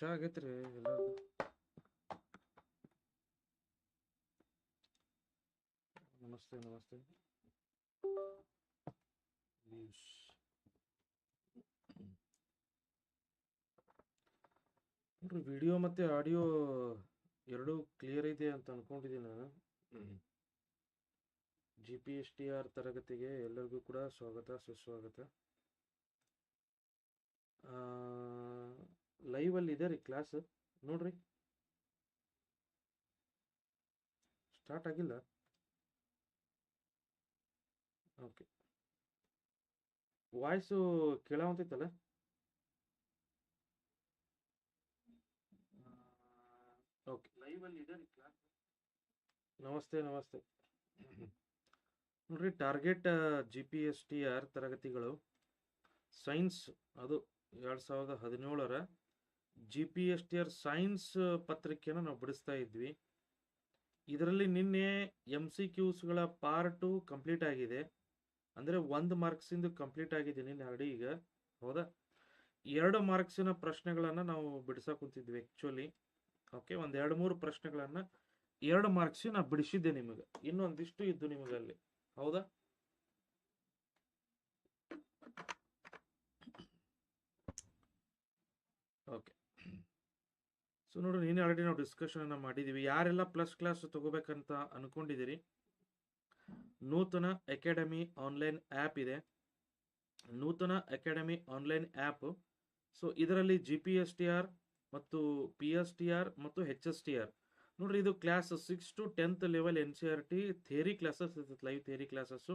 ಚಾ ಆಗೈತ್ರಿ ಎಲ್ಲಾರ್ದು. ನಮಸ್ತೆ ನಮಸ್ತೆ. ನ್ಯೂಸ್ ನೋಡ್ರಿ, ವಿಡಿಯೋ ಮತ್ತೆ ಆಡಿಯೋ ಎರಡೂ ಕ್ಲಿಯರ್ ಇದೆ ಅಂತ ಅನ್ಕೊಂಡಿದ್ದೀನಿ ನಾನು. GPSTR ತರಗತಿಗೆ ಎಲ್ಲರಿಗೂ ಕೂಡ ಸ್ವಾಗತ ಸುಸ್ವಾಗತ. ಲೈವ್ ಅಲ್ಲಿ ಇದೆ ರೀ ಕ್ಲಾಸ್, ನೋಡ್ರಿ. ಸ್ಟಾರ್ಟ್ ಆಗಿಲ್ಲ. ಓಕೆ, ವಾಯ್ಸು ಕೇಳಾವಂತೈತಲ್ಲ. ಓಕೆ, ಲೈವ್ ಅಲ್ಲಿ ಇದೆ ರೀ ಕ್ಲಾಸ್. ನಮಸ್ತೆ ನಮಸ್ತೆ. ನೋಡ್ರಿ, ಟಾರ್ಗೆಟ್ GPSTR ತರಗತಿಗಳು ಸೈನ್ಸ್, ಅದು 2017ರ GPSTR ಸೈನ್ಸ್ ಪತ್ರಿಕೆಯನ್ನು ನಾವು ಬಿಡಿಸ್ತಾ ಇದ್ವಿ. ಇದರಲ್ಲಿ ನಿನ್ನೆ MCQsಗಳ ಪಾರ್ಟು ಕಂಪ್ಲೀಟ್ ಆಗಿದೆ. ಅಂದರೆ 1 ಮಾರ್ಕ್ಸಿಂದು ಕಂಪ್ಲೀಟ್ ಆಗಿದೆ ನಿನ್ನೆ ಆಲ್ರೆಡಿ. ಈಗ ಹೌದಾ, 2 ಮಾರ್ಕ್ಸಿನ ಪ್ರಶ್ನೆಗಳನ್ನು ನಾವು ಬಿಡಿಸೋ ಕುಂತಿದ್ವಿ ಆ್ಯಕ್ಚುಲಿ. ಓಕೆ, ಒಂದು 2-3 ಪ್ರಶ್ನೆಗಳನ್ನು 2 ಮಾರ್ಕ್ಸ್ ನಾ ಬಿಡಿಸಿದ್ದೆ ನಿಮಗೆ. ಇನ್ನೊಂದಿಷ್ಟು ಇದ್ದು ನಿಮಗಲ್ಲಿ, ಹೌದಾ. ಓಕೆ, ಸೊ ನೋಡ್ರಿ, ನೀನು ಆಲ್ರೆಡಿ ನಾವು ಡಿಸ್ಕಷನ್ ಮಾಡಿದ್ದೀವಿ. ಯಾರೆಲ್ಲ ಪ್ಲಸ್ ಕ್ಲಾಸ್ ತಗೋಬೇಕಂತ ಅನ್ಕೊಂಡಿದ್ದೀರಿ, ನೂತನ ಅಕಾಡೆಮಿ ಆನ್ಲೈನ್ ಆ್ಯಪ್ ಇದೆ. Nutana academy online app. So ಇದರಲ್ಲಿ GPSTR ಮತ್ತು PSTR ಮತ್ತು HSTR ನೋಡ್ರಿ, ಇದು class 6 to 10th level NCERT theory classes ಇರ್ತೈತೆ. Live theory classes,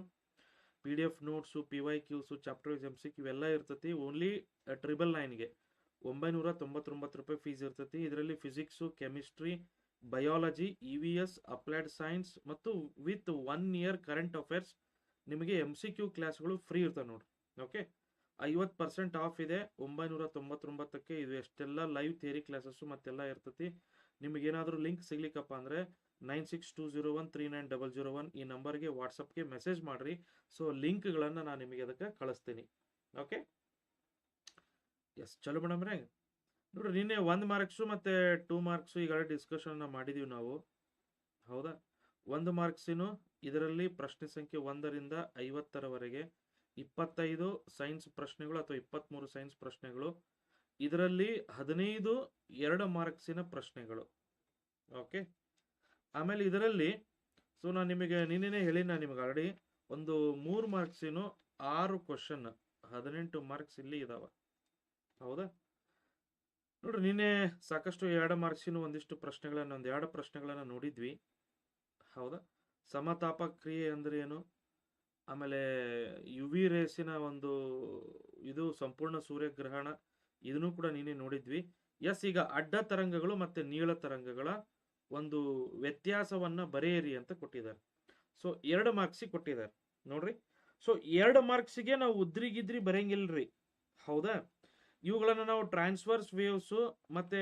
PDF notes, PYQಸು, ಚಾಪ್ಟರ್ ವೈಸ್ MCQ ಇವೆಲ್ಲ ಇರ್ತೈತಿ. ಓನ್ಲಿ 999ಗೆ 999 ರೂಪಾಯಿ ಫೀಸ್ ಇರ್ತೈತಿ. ಇದರಲ್ಲಿ physics, chemistry, biology, EVS, applied science ಮತ್ತು ವಿತ್ 1 year ಕರೆಂಟ್ ಅಫೇರ್ಸ್ ನಿಮಗೆ MCQ ಕ್ಲಾಸ್ಗಳು ಫ್ರೀ ಇರ್ತವೆ ನೋಡ್ರಿ. ಓಕೆ, 50% ಆಫ್ ಇದೆ 999ಕ್ಕೆ. ಇದು ಎಷ್ಟೆಲ್ಲ ಲೈವ್ ಥಿಯರಿ ಕ್ಲಾಸಸ್ಸು ಮತ್ತೆಲ್ಲ ಇರ್ತೈತಿ. ನಿಮಗೇನಾದರೂ ಲಿಂಕ್ ಸಿಗ್ಲಿಕ್ಕಪ್ಪ ಅಂದರೆ 9620139001 ಈ ನಂಬರ್ಗೆ ವಾಟ್ಸಪ್ಗೆ ಮೆಸೇಜ್ ಮಾಡಿರಿ. ಸೊ ಲಿಂಕ್ಗಳನ್ನು ನಾನು ನಿಮಗೆ ಅದಕ್ಕೆ ಕಳಿಸ್ತೀನಿ. ಓಕೆ, ಎಸ್, ಚಲೋ ಮೇಡಮ್ರೆ. ನೋಡ್ರಿ, ನಿನ್ನೆ 1 ಮಾರ್ಕ್ಸು ಮತ್ತು 2 ಮಾರ್ಕ್ಸು ಈಗಾಗಲೇ ಡಿಸ್ಕಷನ್ನ ಮಾಡಿದೀವಿ ನಾವು, ಹೌದಾ. 1 ಮಾರ್ಕ್ಸಿನು ಇದರಲ್ಲಿ ಪ್ರಶ್ನೆ ಸಂಖ್ಯೆ 1ರಿಂದ 50ರವರೆಗೆ 25 ಸೈನ್ಸ್ ಪ್ರಶ್ನೆಗಳು ಅಥವಾ 23 ಸೈನ್ಸ್ ಪ್ರಶ್ನೆಗಳು. ಇದರಲ್ಲಿ 15 2 ಮಾರ್ಕ್ಸಿನ ಪ್ರಶ್ನೆಗಳು. ಓಕೆ, ಆಮೇಲೆ ಇದರಲ್ಲಿ ಸೊ ನಾನು ನಿಮಗೆ ನಿನ್ನೆ ಹೇಳಿ, ನಾನು ನಿಮಗೆ ಆಲ್ರೆಡಿ ಒಂದು 3 ಮಾರ್ಕ್ಸಿನು 6 ಕ್ವಶನ್ 18 ಮಾರ್ಕ್ಸ್ ಇಲ್ಲಿ ಇದಾವೆ, ಹೌದಾ. ನೋಡ್ರಿ, ನಿನ್ನೆ ಸಾಕಷ್ಟು 2 ಮಾರ್ಕ್ಸಿನ ಒಂದಿಷ್ಟು ಪ್ರಶ್ನೆಗಳನ್ನು, 2 ಪ್ರಶ್ನೆಗಳನ್ನು ನೋಡಿದ್ವಿ, ಹೌದಾ. ಸಮತಾಪ ಕ್ರಿಯೆ ಅಂದ್ರೆ ಏನು, ಆಮೇಲೆ UV ರೇಸಿನ ಒಂದು ಇದು ಸಂಪೂರ್ಣ ಸೂರ್ಯಗ್ರಹಣ, ಇದನ್ನು ಕೂಡ ನೀನೇ ನೋಡಿದ್ವಿ. ಎಸ್, ಈಗ ಅಡ್ಡ ತರಂಗಗಳು ಮತ್ತೆ ನೀಳ ತರಂಗಗಳ ಒಂದು ವ್ಯತ್ಯಾಸವನ್ನ ಬರೆಯಿರಿ ಅಂತ ಕೊಟ್ಟಿದ್ದಾರೆ. ಸೊ 2 ಮಾರ್ಕ್ಸಿಗೆ ಕೊಟ್ಟಿದ್ದಾರೆ ನೋಡ್ರಿ. ಸೊ 2 ಮಾರ್ಕ್ಸಿಗೆ ನಾವು ಉದ್ರಿಗಿದ್ರಿ ಬರೆಯಂಗಿಲ್ರಿ, ಹೌದಾ. ಇವುಗಳನ್ನು ನಾವು ಟ್ರಾನ್ಸ್ವರ್ಸ್ ವೇವ್ಸ್ ಮತ್ತೆ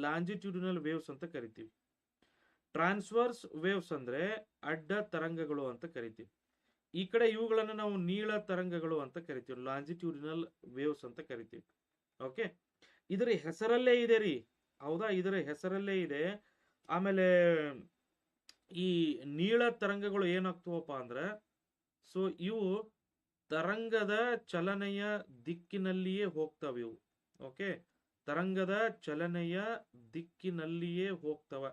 ಲಾಂಜಿಟ್ಯೂಡಿನಲ್ ವೇವ್ಸ್ ಅಂತ ಕರಿತೀವಿ. ಟ್ರಾನ್ಸ್ವರ್ಸ್ ವೇವ್ಸ್ ಅಂದ್ರೆ ಅಡ್ಡ ತರಂಗಗಳು ಅಂತ ಕರಿತೀವಿ. ಈ ಕಡೆ ಇವುಗಳನ್ನು ನಾವು ನೀಳ ತರಂಗಗಳು ಅಂತ ಕರಿತೀವಿ, ಲಾಂಜಿಟ್ಯೂಡಿನಲ್ ವೇವ್ಸ್ ಅಂತ ಕರಿತೀವಿ. ಓಕೆ, ಇದರ ಹೆಸರಲ್ಲೇ ಇದೆ ರೀ, ಹೌದಾ, ಇದರ ಹೆಸರಲ್ಲೇ ಇದೆ. ಆಮೇಲೆ ಈ ನೀಳ ತರಂಗಗಳು ಏನಾಗ್ತವಪ್ಪ ಅಂದ್ರೆ, ಸೊ ಇವು ತರಂಗದ ಚಲನೆಯ ದಿಕ್ಕಿನಲ್ಲಿಯೇ ಹೋಗ್ತವೆ ಇವು. ಓಕೆ, ತರಂಗದ ಚಲನೆಯ ದಿಕ್ಕಿನಲ್ಲಿಯೇ ಹೋಗ್ತವ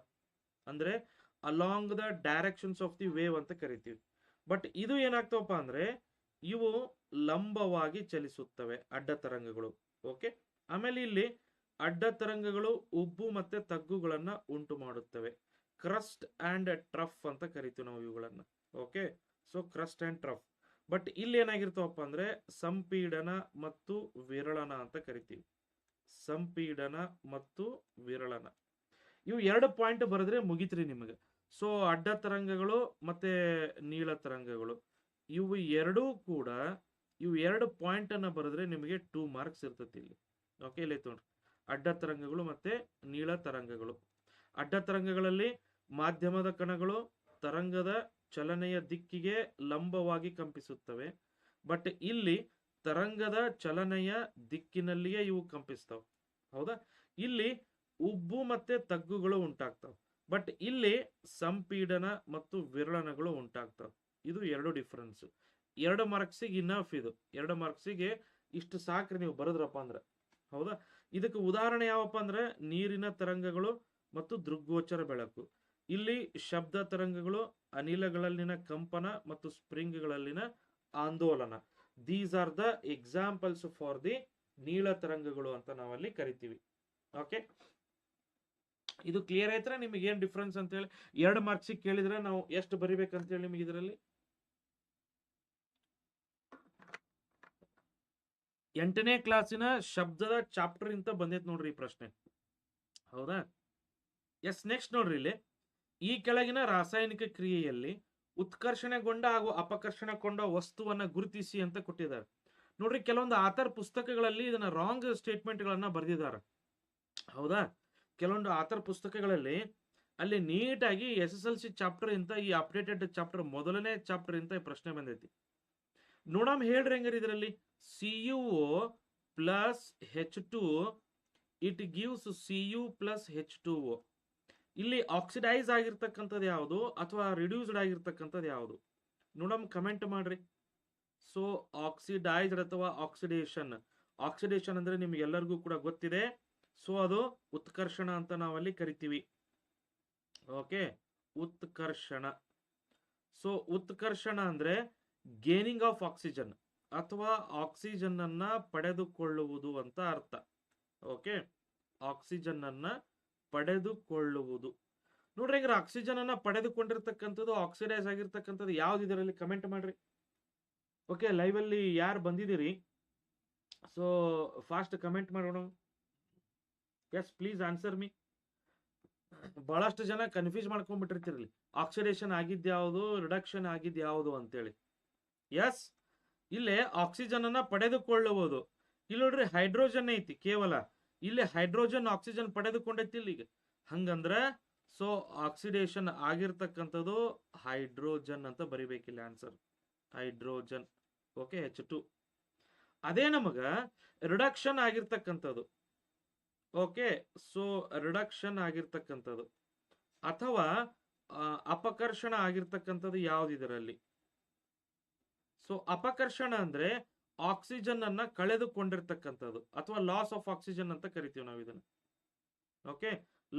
ಅಂದ್ರೆ along the directions of the wave ಅಂತ ಕರಿತೀವಿ. ಬಟ್ ಇದು ಏನಾಗ್ತವಪ್ಪ ಅಂದ್ರೆ, ಇವು ಲಂಬವಾಗಿ ಚಲಿಸುತ್ತವೆ ಅಡ್ಡ ತರಂಗಗಳು. ಓಕೆ, ಆಮೇಲೆ ಇಲ್ಲಿ ಅಡ್ಡ ತರಂಗಗಳು ಉಬ್ಬು ಮತ್ತೆ ತಗ್ಗುಗಳನ್ನ ಉಂಟು ಮಾಡುತ್ತವೆ. ಕ್ರಸ್ಟ್ ಅಂಡ್ ಟ್ರಫ್ ಅಂತ ಕರಿತೀವಿ ನಾವು ಇವುಗಳನ್ನ. Okay, so crust and trough. But ಇಲ್ಲಿ ಏನಾಗಿರ್ತಾವಪ್ಪ ಅಂದ್ರೆ ಸಂಪೀಡನ ಮತ್ತು ವಿರಳನ ಅಂತ ಕರಿತೀವಿ. ಸಂಪೀಡನ ಮತ್ತು ವಿರಳನ, ಇವು 2 ಪಾಯಿಂಟ್ ಬರೆದ್ರೆ ಮುಗಿತ್ರಿ ನಿಮಗೆ. ಸೊ ಅಡ್ಡ ತರಂಗಗಳು ಮತ್ತೆ ನೀಳ ತರಂಗಗಳು ಇವು ಎರಡೂ ಕೂಡ, ಇವು 2 ಪಾಯಿಂಟ್ ಅನ್ನ ಬರೆದ್ರೆ ನಿಮಗೆ 2 ಮಾರ್ಕ್ಸ್ ಇರ್ತೈತಿ ಇಲ್ಲಿ. ಓಕೆ, ಇಲ್ಲಿ ನೋಡ್ರಿ, ಅಡ್ಡ ತರಂಗಗಳು ಮತ್ತೆ ನೀಳ ತರಂಗಗಳು. ಅಡ್ಡ ತರಂಗಗಳಲ್ಲಿ ಮಾಧ್ಯಮದ ಕಣಗಳು ತರಂಗದ ಚಲನೆಯ ದಿಕ್ಕಿಗೆ ಲಂಬವಾಗಿ ಕಂಪಿಸುತ್ತವೆ. ಬಟ್ ಇಲ್ಲಿ ತರಂಗದ ಚಲನೆಯ ದಿಕ್ಕಿನಲ್ಲಿಯೇ ಇವು ಕಂಪಿಸ್ತವೆ, ಹೌದಾ. ಇಲ್ಲಿ ಉಬ್ಬು ಮತ್ತೆ ತಗ್ಗುಗಳು ಉಂಟಾಗ್ತವೆ. ಬಟ್ ಇಲ್ಲಿ ಸಂಪೀಡನ ಮತ್ತು ವಿರಳನಗಳು ಉಂಟಾಗ್ತವೆ. ಇದು ಎರಡು ಡಿಫ್ರೆನ್ಸ್. 2 ಮಾರ್ಕ್ಸಿಗೆ ಇನಫ್ ಇದು. 2 ಮಾರ್ಕ್ಸಿಗೆ ಇಷ್ಟು ಸಾಕ್ರಿ ನೀವು ಬರೆದ್ರಪ್ಪ ಅಂದ್ರೆ. ಹೌದಾ? ಇದಕ್ಕೆ ಉದಾಹರಣೆ ಯಾವಪ್ಪ ಅಂದ್ರೆ ನೀರಿನ ತರಂಗಗಳು ಮತ್ತು ದೃಗ್ಗೋಚರ ಬೆಳಕು. ಇಲ್ಲಿ ಶಬ್ದ ತರಂಗಗಳು, ಅನಿಲಗಳಲ್ಲಿನ ಕಂಪನ ಮತ್ತು ಸ್ಪ್ರಿಂಗ್ಗಳಲ್ಲಿನ ಆಂದೋಲನ. These are the examples for the ನೀಳ ತರಂಗಗಳು ಅಂತ ನಾವಲ್ಲಿ ಕರಿತೀವಿ. ಓಕೆ, ಇದು ಕ್ಲಿಯರ್ ಆಯ್ತಾ? ನಿಮಗೆ ಏನ್ ಡಿಫ್ರೆನ್ಸ್ ಅಂತ ಹೇಳಿ 2 ಮಾರ್ಕ್ಸಿಗೆ ಕೇಳಿದ್ರೆ ನಾವು ಎಷ್ಟು ಬರಿಬೇಕಂತ ಹೇಳಿ ನಿಮಗೆ ಇದರಲ್ಲಿ 8ನೇ ಕ್ಲಾಸಿನ ಶಬ್ದದ ಚಾಪ್ಟರ್ ಇಂತ ಬಂದೈತೆ ನೋಡ್ರಿ ಈ ಪ್ರಶ್ನೆ. ಹೌದಾ? ಎಸ್, ನೆಕ್ಸ್ಟ್ ನೋಡ್ರಿ ಇಲ್ಲಿ. ಈ ಕೆಳಗಿನ ರಾಸಾಯನಿಕ ಕ್ರಿಯೆಯಲ್ಲಿ ಉತ್ಕರ್ಷಣೆಗೊಂಡ ಹಾಗೂ ಅಪಕರ್ಷಣೆಗೊಂಡ ವಸ್ತುವನ್ನ ಗುರುತಿಸಿ ಅಂತ ಕೊಟ್ಟಿದ್ದಾರೆ. ನೋಡ್ರಿ, ಕೆಲವೊಂದು ಆಥರ್ ಪುಸ್ತಕಗಳಲ್ಲಿ ಇದನ್ನ ರಾಂಗ್ ಸ್ಟೇಟ್ಮೆಂಟ್ ಗಳನ್ನ ಬರೆದಿದ್ದಾರೆ. ಹೌದಾ? ಕೆಲವೊಂದು ಆಥರ್ ಪುಸ್ತಕಗಳಲ್ಲಿ ಅಲ್ಲಿ ನೀಟಾಗಿ SSLC ಚಾಪ್ಟರ್ ಇಂತ ಈ ಅಪ್ಡೇಟೆಡ್ ಚಾಪ್ಟರ್ ಮೊದಲನೇ ಚಾಪ್ಟರ್ ಇಂತ ಈ ಪ್ರಶ್ನೆ ಬಂದೈತಿ. ನೋಡಮ್ ಹೇಳ್ರಿ ಹೆಂಗಾರ ಇದರಲ್ಲಿ CuO plus H2 it gives Cu plus H2O. ಇಲ್ಲಿ ಆಕ್ಸಿಡೈಸ್ ಆಗಿರ್ತಕ್ಕಂಥದ್ದು ಯಾವುದು ಅಥವಾ ರಿಡ್ಯೂಸ್ಡ್ ಆಗಿರ್ತಕ್ಕಂಥದ್ದು ಯಾವುದು? ನೋಡಮ್, ಕಮೆಂಟ್ ಮಾಡ್ರಿ. ಸೊ ಆಕ್ಸಿಡೈಸ್ಡ್ ಅಥವಾ ಆಕ್ಸಿಡೇಷನ್. ಆಕ್ಸಿಡೇಷನ್ ಅಂದ್ರೆ ನಿಮ್ಗೆ ಎಲ್ಲರಿಗೂ ಕೂಡ ಗೊತ್ತಿದೆ. ಸೊ ಅದು ಉತ್ಕರ್ಷಣ ಅಂತ ನಾವಲ್ಲಿ ಕರಿತೀವಿ. ಓಕೆ, ಉತ್ಕರ್ಷಣ. ಸೊ ಉತ್ಕರ್ಷಣ ಅಂದ್ರೆ ಗೇನಿಂಗ್ ಆಫ್ ಆಕ್ಸಿಜನ್ ಅಥವಾ ಆಕ್ಸಿಜನ್ ಅನ್ನ ಪಡೆದುಕೊಳ್ಳುವುದು ಅಂತ ಅರ್ಥ. ಓಕೆ, ಆಕ್ಸಿಜನ್ ಅನ್ನ ಪಡೆದುಕೊಳ್ಳುವುದು. ನೋಡ್ರಿ, ಈಗ ಆಕ್ಸಿಜನ್ ಅನ್ನ ಪಡೆದುಕೊಂಡಿರ್ತಕ್ಕಂಥದ್ದು ಆಕ್ಸಿಡೈಸ್ ಆಗಿರ್ತಕ್ಕಂಥದ್ದು ಯಾವ್ದು ಇದರಲ್ಲಿ ಕಮೆಂಟ್ ಮಾಡ್ರಿ. ಓಕೆ, ಲೈವ್ ಅಲ್ಲಿ ಯಾರು ಬಂದಿದ್ದೀರಿ ಸೊ ಫಾಸ್ಟ್ ಕಮೆಂಟ್ ಮಾಡೋಣ. Yes, please answer me. ಬಹಳಷ್ಟು ಜನ ಕನ್ಫ್ಯೂಸ್ ಮಾಡ್ಕೊಂಡ್ಬಿಟ್ಟಿರ್ತಿರ್ಲಿ, ಆಕ್ಸಿಡೇಷನ್ ಆಗಿದ್ಯಾವುದು, ರಿಡಕ್ಷನ್ ಆಗಿದ್ಯಾವುದು ಅಂತೇಳಿ. ಎಸ್, ಇಲ್ಲೇ ಆಕ್ಸಿಜನ್ ಅನ್ನ ಪಡೆದುಕೊಳ್ಳುವುದು. ಇಲ್ಲಿ ನೋಡ್ರಿ ಹೈಡ್ರೋಜನ್ ಐತಿ ಕೇವಲ. ಇಲ್ಲಿ ಹೈಡ್ರೋಜನ್ ಆಕ್ಸಿಜನ್ ಪಡೆದುಕೊಂಡೈತಿ ಇಲ್ಲಿಗೆ. ಹಂಗಂದ್ರೆ ಸೊ ಆಕ್ಸಿಡೇಷನ್ ಆಗಿರ್ತಕ್ಕಂಥದ್ದು ಹೈಡ್ರೋಜನ್ ಅಂತ ಬರಿಬೇಕಿಲ್ಲ ಆನ್ಸರ್. ಹೈಡ್ರೋಜನ್. Okay, H2. ಅದೇ ನಮಗ ರಿಡಕ್ಷನ್ ಆಗಿರ್ತಕ್ಕಂಥದ್ದು. ಓಕೆ, ಸೊ ರಿಡಕ್ಷನ್ ಆಗಿರ್ತಕ್ಕಂಥದ್ದು ಅಥವಾ ಅಪಕರ್ಷಣ ಆಗಿರ್ತಕ್ಕಂಥದ್ದು ಯಾವ್ದು ಇದರಲ್ಲಿ? ಸೊ ಅಪಕರ್ಷಣ ಅಂದ್ರೆ ಆಕ್ಸಿಜನ್ ಅನ್ನ ಕಳೆದುಕೊಂಡಿರ್ತಕ್ಕಂಥದ್ದು ಅಥವಾ ಲಾಸ್ ಆಫ್ ಆಕ್ಸಿಜನ್ ಅಂತ ಕರಿತೀವಿ ನಾವು ಇದನ್ನ. Okay,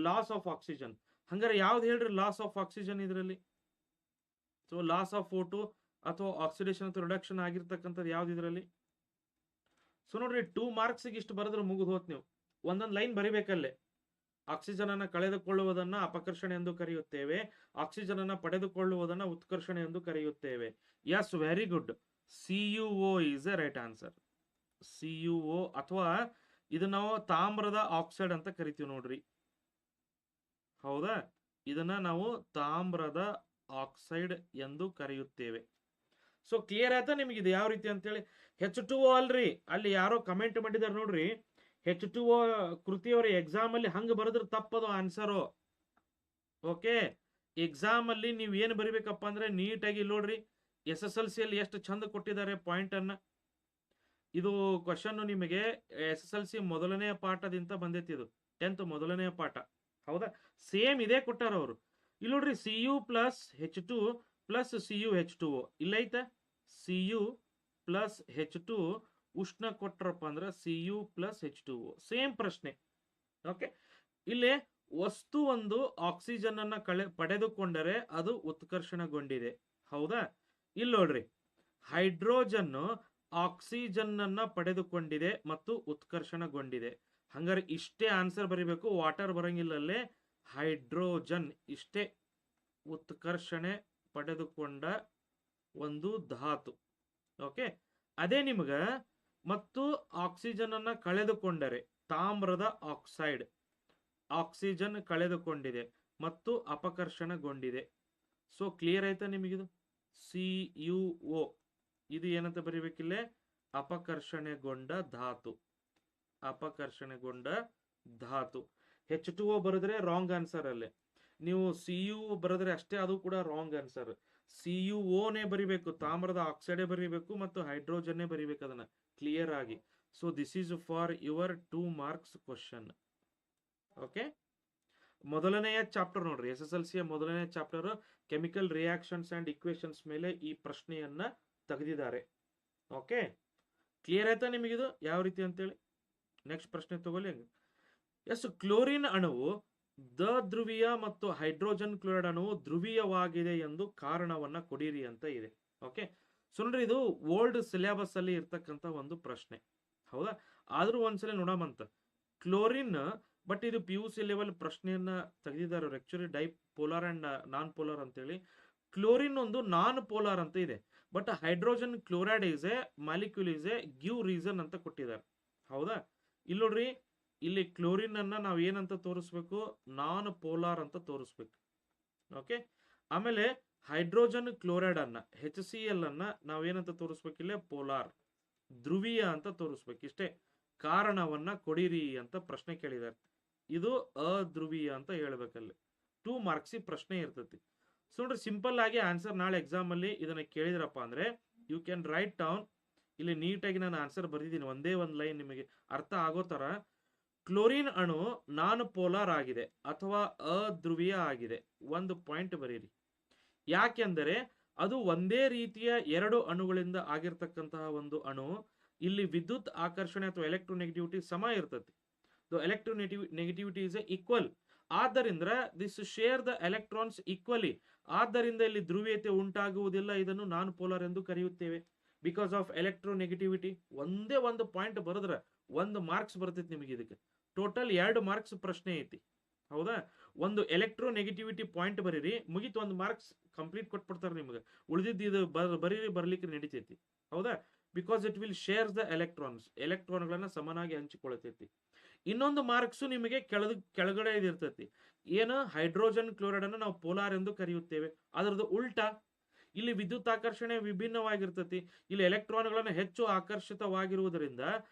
loss of oxygen. ಹಂಗಾರೆ ಯಾವ್ದು ಹೇಳ್ರಿ ಲಾಸ್ ಆಫ್ ಆಕ್ಸಿಜನ್ ಇದರಲ್ಲಿ? ಸೊ ಲಾಸ್ ಆಫ್ O2 ಅಥವಾ ಆಕ್ಸಿಡೇಷನ್ ಅಥವಾ ರಿಡಕ್ಷನ್ ಆಗಿರ್ತಕ್ಕಂಥದ್ದು ಯಾವ್ದು ಇದರಲ್ಲಿ? ಸೊ ನೋಡ್ರಿ, 2 ಮಾರ್ಕ್ಸ್ಗೆ ಇಷ್ಟು ಬರೆದ್ರೆ ಮುಗಿದು ಹೋತ್. ನೀವು ಒಂದೊಂದು ಲೈನ್ ಬರಿಬೇಕಲ್ಲೇ. ಆಕ್ಸಿಜನ್ ಅನ್ನ ಕಳೆದುಕೊಳ್ಳುವುದನ್ನ ಅಪಕರ್ಷಣೆ ಎಂದು ಕರೆಯುತ್ತೇವೆ, ಆಕ್ಸಿಜನ್ ಅನ್ನ ಪಡೆದುಕೊಳ್ಳುವುದನ್ನ ಉತ್ಕರ್ಷಣೆ ಎಂದು ಕರೆಯುತ್ತೇವೆ. Yes, very good. CuO is a right answer. CuO ಅಥವಾ ಇದು ನಾವು ತಾಮ್ರದ ಆಕ್ಸೈಡ್ ಅಂತ ಕರಿತೀವಿ ನೋಡ್ರಿ. ಹೌದಾ? ಇದನ್ನ ನಾವು ತಾಮ್ರದ ಆಕ್ಸೈಡ್ ಎಂದು ಕರೆಯುತ್ತೇವೆ. ಸೊ ಕ್ಲಿಯರ್ ಆಯ್ತಾ ನಿಮಗೆ ಇದು ಯಾವ ರೀತಿ ಅಂತೇಳಿ? H2O ಅಲ್ರಿ, ಅಲ್ಲಿ ಯಾರೋ ಕಮೆಂಟ್ ಮಾಡಿದಾರೆ ನೋಡ್ರಿ, H2O ಕೃತಿಯವರ ಎಕ್ಸಾಮ್ ಅಲ್ಲಿ ಹಂಗ ಬರೆದ್ರೆ ತಪ್ಪದು ಆನ್ಸರು. ಓಕೆ, ಎಕ್ಸಾಮ್ ಅಲ್ಲಿ ನೀವು ಏನು ಬರಿಬೇಕಪ್ಪ ಅಂದ್ರೆ ನೀಟಾಗಿ ನೋಡ್ರಿ. SSLC ಅಲ್ಲಿ ಎಷ್ಟು ಚಂದ ಕೊಟ್ಟಿದ್ದಾರೆ ಪಾಯಿಂಟ್ ಅನ್ನ. ಇದು ಕ್ವಶನ್ ನಿಮಗೆ SSLC ಮೊದಲನೆಯ ಪಾಠದಿಂದ ಬಂದೈತಿ. ಇದು 10th ಮೊದಲನೆಯ ಪಾಠ. ಹೌದಾ? ಸೇಮ್ ಇದೇ ಕೊಟ್ಟಾರ ಅವರು. ಇಲ್ಲಿ ನೋಡ್ರಿ, Cu plus H2 plus Cu H2O ಇಲ್ಲೈತ. Cu plus H2 ಉಷ್ಣ ಕೊಟ್ರಪ್ಪ ಅಂದ್ರೆ Cu ಪ್ಲಸ್ H2O. ಸೇಮ್ ಪ್ರಶ್ನೆ. ಓಕೆ, ಇಲ್ಲಿ ವಸ್ತು ಒಂದು ಆಕ್ಸಿಜನ್ ಅನ್ನ ಪಡೆದುಕೊಂಡರೆ ಅದು ಉತ್ಕರ್ಷಣಗೊಂಡಿದೆ. ಹೌದಾ? ಇಲ್ಲಿ ನೋಡ್ರಿ, ಹೈಡ್ರೋಜನ್ ಆಕ್ಸಿಜನ್ ಅನ್ನ ಪಡೆದುಕೊಂಡಿದೆ ಮತ್ತು ಉತ್ಕರ್ಷಣಗೊಂಡಿದೆ. ಹಂಗಾರೆ ಇಷ್ಟೇ ಆನ್ಸರ್ ಬರಿಬೇಕು, ವಾಟರ್ ಬರಂಗಿಲ್ಲಲ್ಲೇ. ಹೈಡ್ರೋಜನ್ ಇಷ್ಟೇ ಉತ್ಕರ್ಷಣೆ ಪಡೆದುಕೊಂಡ ಒಂದು ಧಾತು. ಓಕೆ, ಅದೇ ನಿಮಗ ಮತ್ತು ಆಕ್ಸಿಜನ್ ಅನ್ನ ಕಳೆದುಕೊಂಡರೆ ತಾಮ್ರದ ಆಕ್ಸೈಡ್, ಆಕ್ಸಿಜನ್ ಕಳೆದುಕೊಂಡಿದೆ ಮತ್ತು ಅಪಕರ್ಷಣಗೊಂಡಿದೆ. ಸೊ ಕ್ಲಿಯರ್ ಆಯ್ತಾ ನಿಮಗಿದು? CuO ಇದು ಏನಂತ ಬರೀಬೇಕಿಲ್ಲ? ಅಪಕರ್ಷಣೆಗೊಂಡ ಧಾತು. ಅಪಕರ್ಷಣೆಗೊಂಡ ಧಾತು. H2O ಬರೆದ್ರೆ ರಾಂಗ್ ಆನ್ಸರ್ ಅಲ್ಲೇ. ನೀವು Cu ಬರೆದ್ರೆ ಅಷ್ಟೇ, ಅದು ಕೂಡ ರಾಂಗ್ ಆನ್ಸರ್. CuOನೇ ಬರಿಬೇಕು, ತಾಮ್ರದ ಆಕ್ಸೈಡೇ ಬರಿಬೇಕು ಮತ್ತು ಹೈಡ್ರೋಜನ್ನೇ ಬರಿಬೇಕು ಅದನ್ನ ಕ್ಲಿಯರ್ ಆಗಿ. So this is for your 2 marks question. Okay, ಮೊದಲನೆಯ ಚಾಪ್ಟರ್ ನೋಡ್ರಿ, SSLC ಮೊದಲನೇ chapter chemical reactions and equations ಮೇಲೆ ಈ ಪ್ರಶ್ನೆಯನ್ನ ತೆಗೆದಿದ್ದಾರೆ. ಓಕೆ, ಕ್ಲಿಯರ್ ಆಯ್ತಾ ನಿಮಗಿದು ಯಾವ ರೀತಿ ಅಂತೇಳಿ? ನೆಕ್ಸ್ಟ್ ಪ್ರಶ್ನೆ ತಗೊಳ್ಳಿ. ಎಸ್, ಕ್ಲೋರಿನ್ ಅಣುವು ಧ್ರುವೀಯ ಮತ್ತು ಹೈಡ್ರೋಜನ್ ಕ್ಲೋರೈಡ್ ಅಣುವು ಧ್ರುವೀಯವಾಗಿದೆ ಎಂದು ಕಾರಣವನ್ನ ಕೊಡಿರಿ ಅಂತ ಇದೆ. ಓಕೆ, ಸೊ ನೋಡ್ರಿ, ಇದು ಓಲ್ಡ್ ಸಿಲೆಬಸ್ ಅಲ್ಲಿ ಇರ್ತಕ್ಕಂಥ ಒಂದು ಪ್ರಶ್ನೆ, ಹೌದಾ? ಆದ್ರೂ ಒಂದ್ಸಲ ನೋಡಮಂತ. ಕ್ಲೋರಿನ್, ಬಟ್ ಇದು PUC ಲೆವೆಲ್ ಪ್ರಶ್ನೆಯನ್ನ ತೆಗೆದಿದ್ದಾರೆ. ಆಕ್ಚುಲಿ ಡೈಪೋಲಾರ್ ಅಂಡ್ ನಾನ್ ಪೋಲಾರ್ ಅಂತೇಳಿ. ಕ್ಲೋರಿನ್ ಒಂದು ನಾನ್ ಪೋಲಾರ್ ಅಂತ ಇದೆ, but hydrogen chloride is A molecule is A give reason ಅಂತ ಕೊಟ್ಟಿದ್ದಾರೆ, ಹೌದಾ? ಇಲ್ಲಿ ನೋಡ್ರಿ, ಇಲ್ಲಿ ಕ್ಲೋರಿನ್ ಅನ್ನ ನಾವು ಏನಂತ ತೋರಿಸ್ಬೇಕು? ನಾನ್ ಪೋಲಾರ್ ಅಂತ ತೋರಿಸ್ಬೇಕು. ಓಕೆ, ಆಮೇಲೆ ಹೈಡ್ರೋಜನ್ ಕ್ಲೋರೈಡ್ ಅನ್ನ HCl ಅನ್ನ ನಾವೇನಂತ ತೋರಿಸ್ಬೇಕಿಲ್ಲ? ಪೋಲಾರ್, ಧ್ರುವೀಯ ಅಂತ ತೋರಿಸ್ಬೇಕು. ಇಷ್ಟೇ. ಕಾರಣವನ್ನ ಕೊಡಿರಿ ಅಂತ ಪ್ರಶ್ನೆ ಕೇಳಿದ್ದಾರೆ. ಇದು ಅಧ್ರುವೀಯ ಅಂತ ಹೇಳ್ಬೇಕಲ್ಲಿ. 2 ಮಾರ್ಕ್ಸ್ ಪ್ರಶ್ನೆ ಇರ್ತೈತಿ. ಸೊ ನೋಡ್ರಿ, ಸಿಂಪಲ್ ಆಗಿ ಆನ್ಸರ್ ನಾಳೆ ಎಕ್ಸಾಮ್ ಅಲ್ಲಿ ಇದನ್ನ ಕೇಳಿದ್ರಪ್ಪ ಅಂದ್ರೆ ಯು ಕ್ಯಾನ್ ರೈಟ್ ಡೌನ್. ಇಲ್ಲಿ ನೀಟಾಗಿ ನಾನು ಆನ್ಸರ್ ಬರೆದಿದ್ದೀನಿ, ಒಂದೇ ಒಂದು ಲೈನ್ ನಿಮಗೆ ಅರ್ಥ ಆಗೋ ತರ. ಕ್ಲೋರಿನ್ ಅಣು ನಾನ್ ಪೋಲಾರ್ ಆಗಿದೆ ಅಥವಾ ಅಧ್ರುವೀಯ ಆಗಿದೆ, ಒಂದು ಪಾಯಿಂಟ್ ಬರೀರಿ. ಯಾಕೆಂದರೆ ಅದು ಒಂದೇ ರೀತಿಯ 2 ಅಣುಗಳಿಂದ ಆಗಿರ್ತಕ್ಕಂತಹ ಒಂದು ಅಣು. ಇಲ್ಲಿ ವಿದ್ಯುತ್ ಆಕರ್ಷಣೆ ಅಥವಾ ಎಲೆಕ್ಟ್ರೋನೆಗೆಟಿವಿಟಿ ಸಮ ಇರ್ತತಿ. The electronegativity is equal. ಆದ್ದರಿಂದ this share the electrons equally. ಆದ್ದರಿಂದ ಇಲ್ಲಿ ಧ್ರುವೀಯತೆ ಉಂಟಾಗುವುದಿಲ್ಲ. ಇದನ್ನು ನಾನ್ ಪೋಲಾರ್ ಎಂದು ಕರೆಯುತ್ತೇವೆ ಬಿಕಾಸ್ ಆಫ್ ಎಲೆಕ್ಟ್ರೋನೆಗೆಟಿವಿಟಿ. ಒಂದೇ ಒಂದು ಪಾಯಿಂಟ್ ಬರೆದ್ರೆ 1 ಮಾರ್ಕ್ಸ್ ಬರ್ತೈತಿ ನಿಮಗೆ. ಇದಕ್ಕೆ ಟೋಟಲ್ 2 ಮಾರ್ಕ್ಸ್ ಪ್ರಶ್ನೆ ಐತಿ, ಹೌದಾ? ಒಂದು ಎಲೆಕ್ಟ್ರೋನೆಗೆಟಿವಿಟಿ ಪಾಯಿಂಟ್ ಬರೀರಿ, ಮುಗಿತು, 1 ಮಾರ್ಕ್ಸ್ ಕಂಪ್ಲೀಟ್ ಕೊಟ್ಬಿಡ್ತಾರೆ ನಿಮಗೆ. ಉಳಿದಿದ್ದು ಇದು ಬರೀರಿ, ಬರ್ಲಿಕ್ಕೆ ನಡೀತೈತಿ, ಹೌದಾ? Because it will shares the electrons. ಎಲೆಕ್ಟ್ರಾನ್ಗಳನ್ನ ಸಮನಾಗಿ ಹಂಚಿಕೊಳ್ಳತೈತಿ. ಇನ್ನೊಂದು ಮಾರ್ಕ್ಸ್ ನಿಮಗೆ ಕೆಳಗಡೆ ಇದಿರ್ತೈತಿ. ಏನು? ಹೈಡ್ರೋಜನ್ ಕ್ಲೋರೈಡ್ ಅನ್ನು ನಾವು ಪೋಲಾರ್ ಎಂದು ಕರೆಯುತ್ತೇವೆ. ಅದರದ್ದು ಉಲ್ಟಾ, ಇಲ್ಲಿ ವಿದ್ಯುತ್ ಆಕರ್ಷಣೆ ವಿಭಿನ್ನವಾಗಿರ್ತತಿ. ಇಲ್ಲಿ ಎಲೆಕ್ಟ್ರಾನ್ಗಳನ್ನ ಹೆಚ್ಚು ಆಕರ್ಷಿತವಾಗಿರುವುದರಿಂದ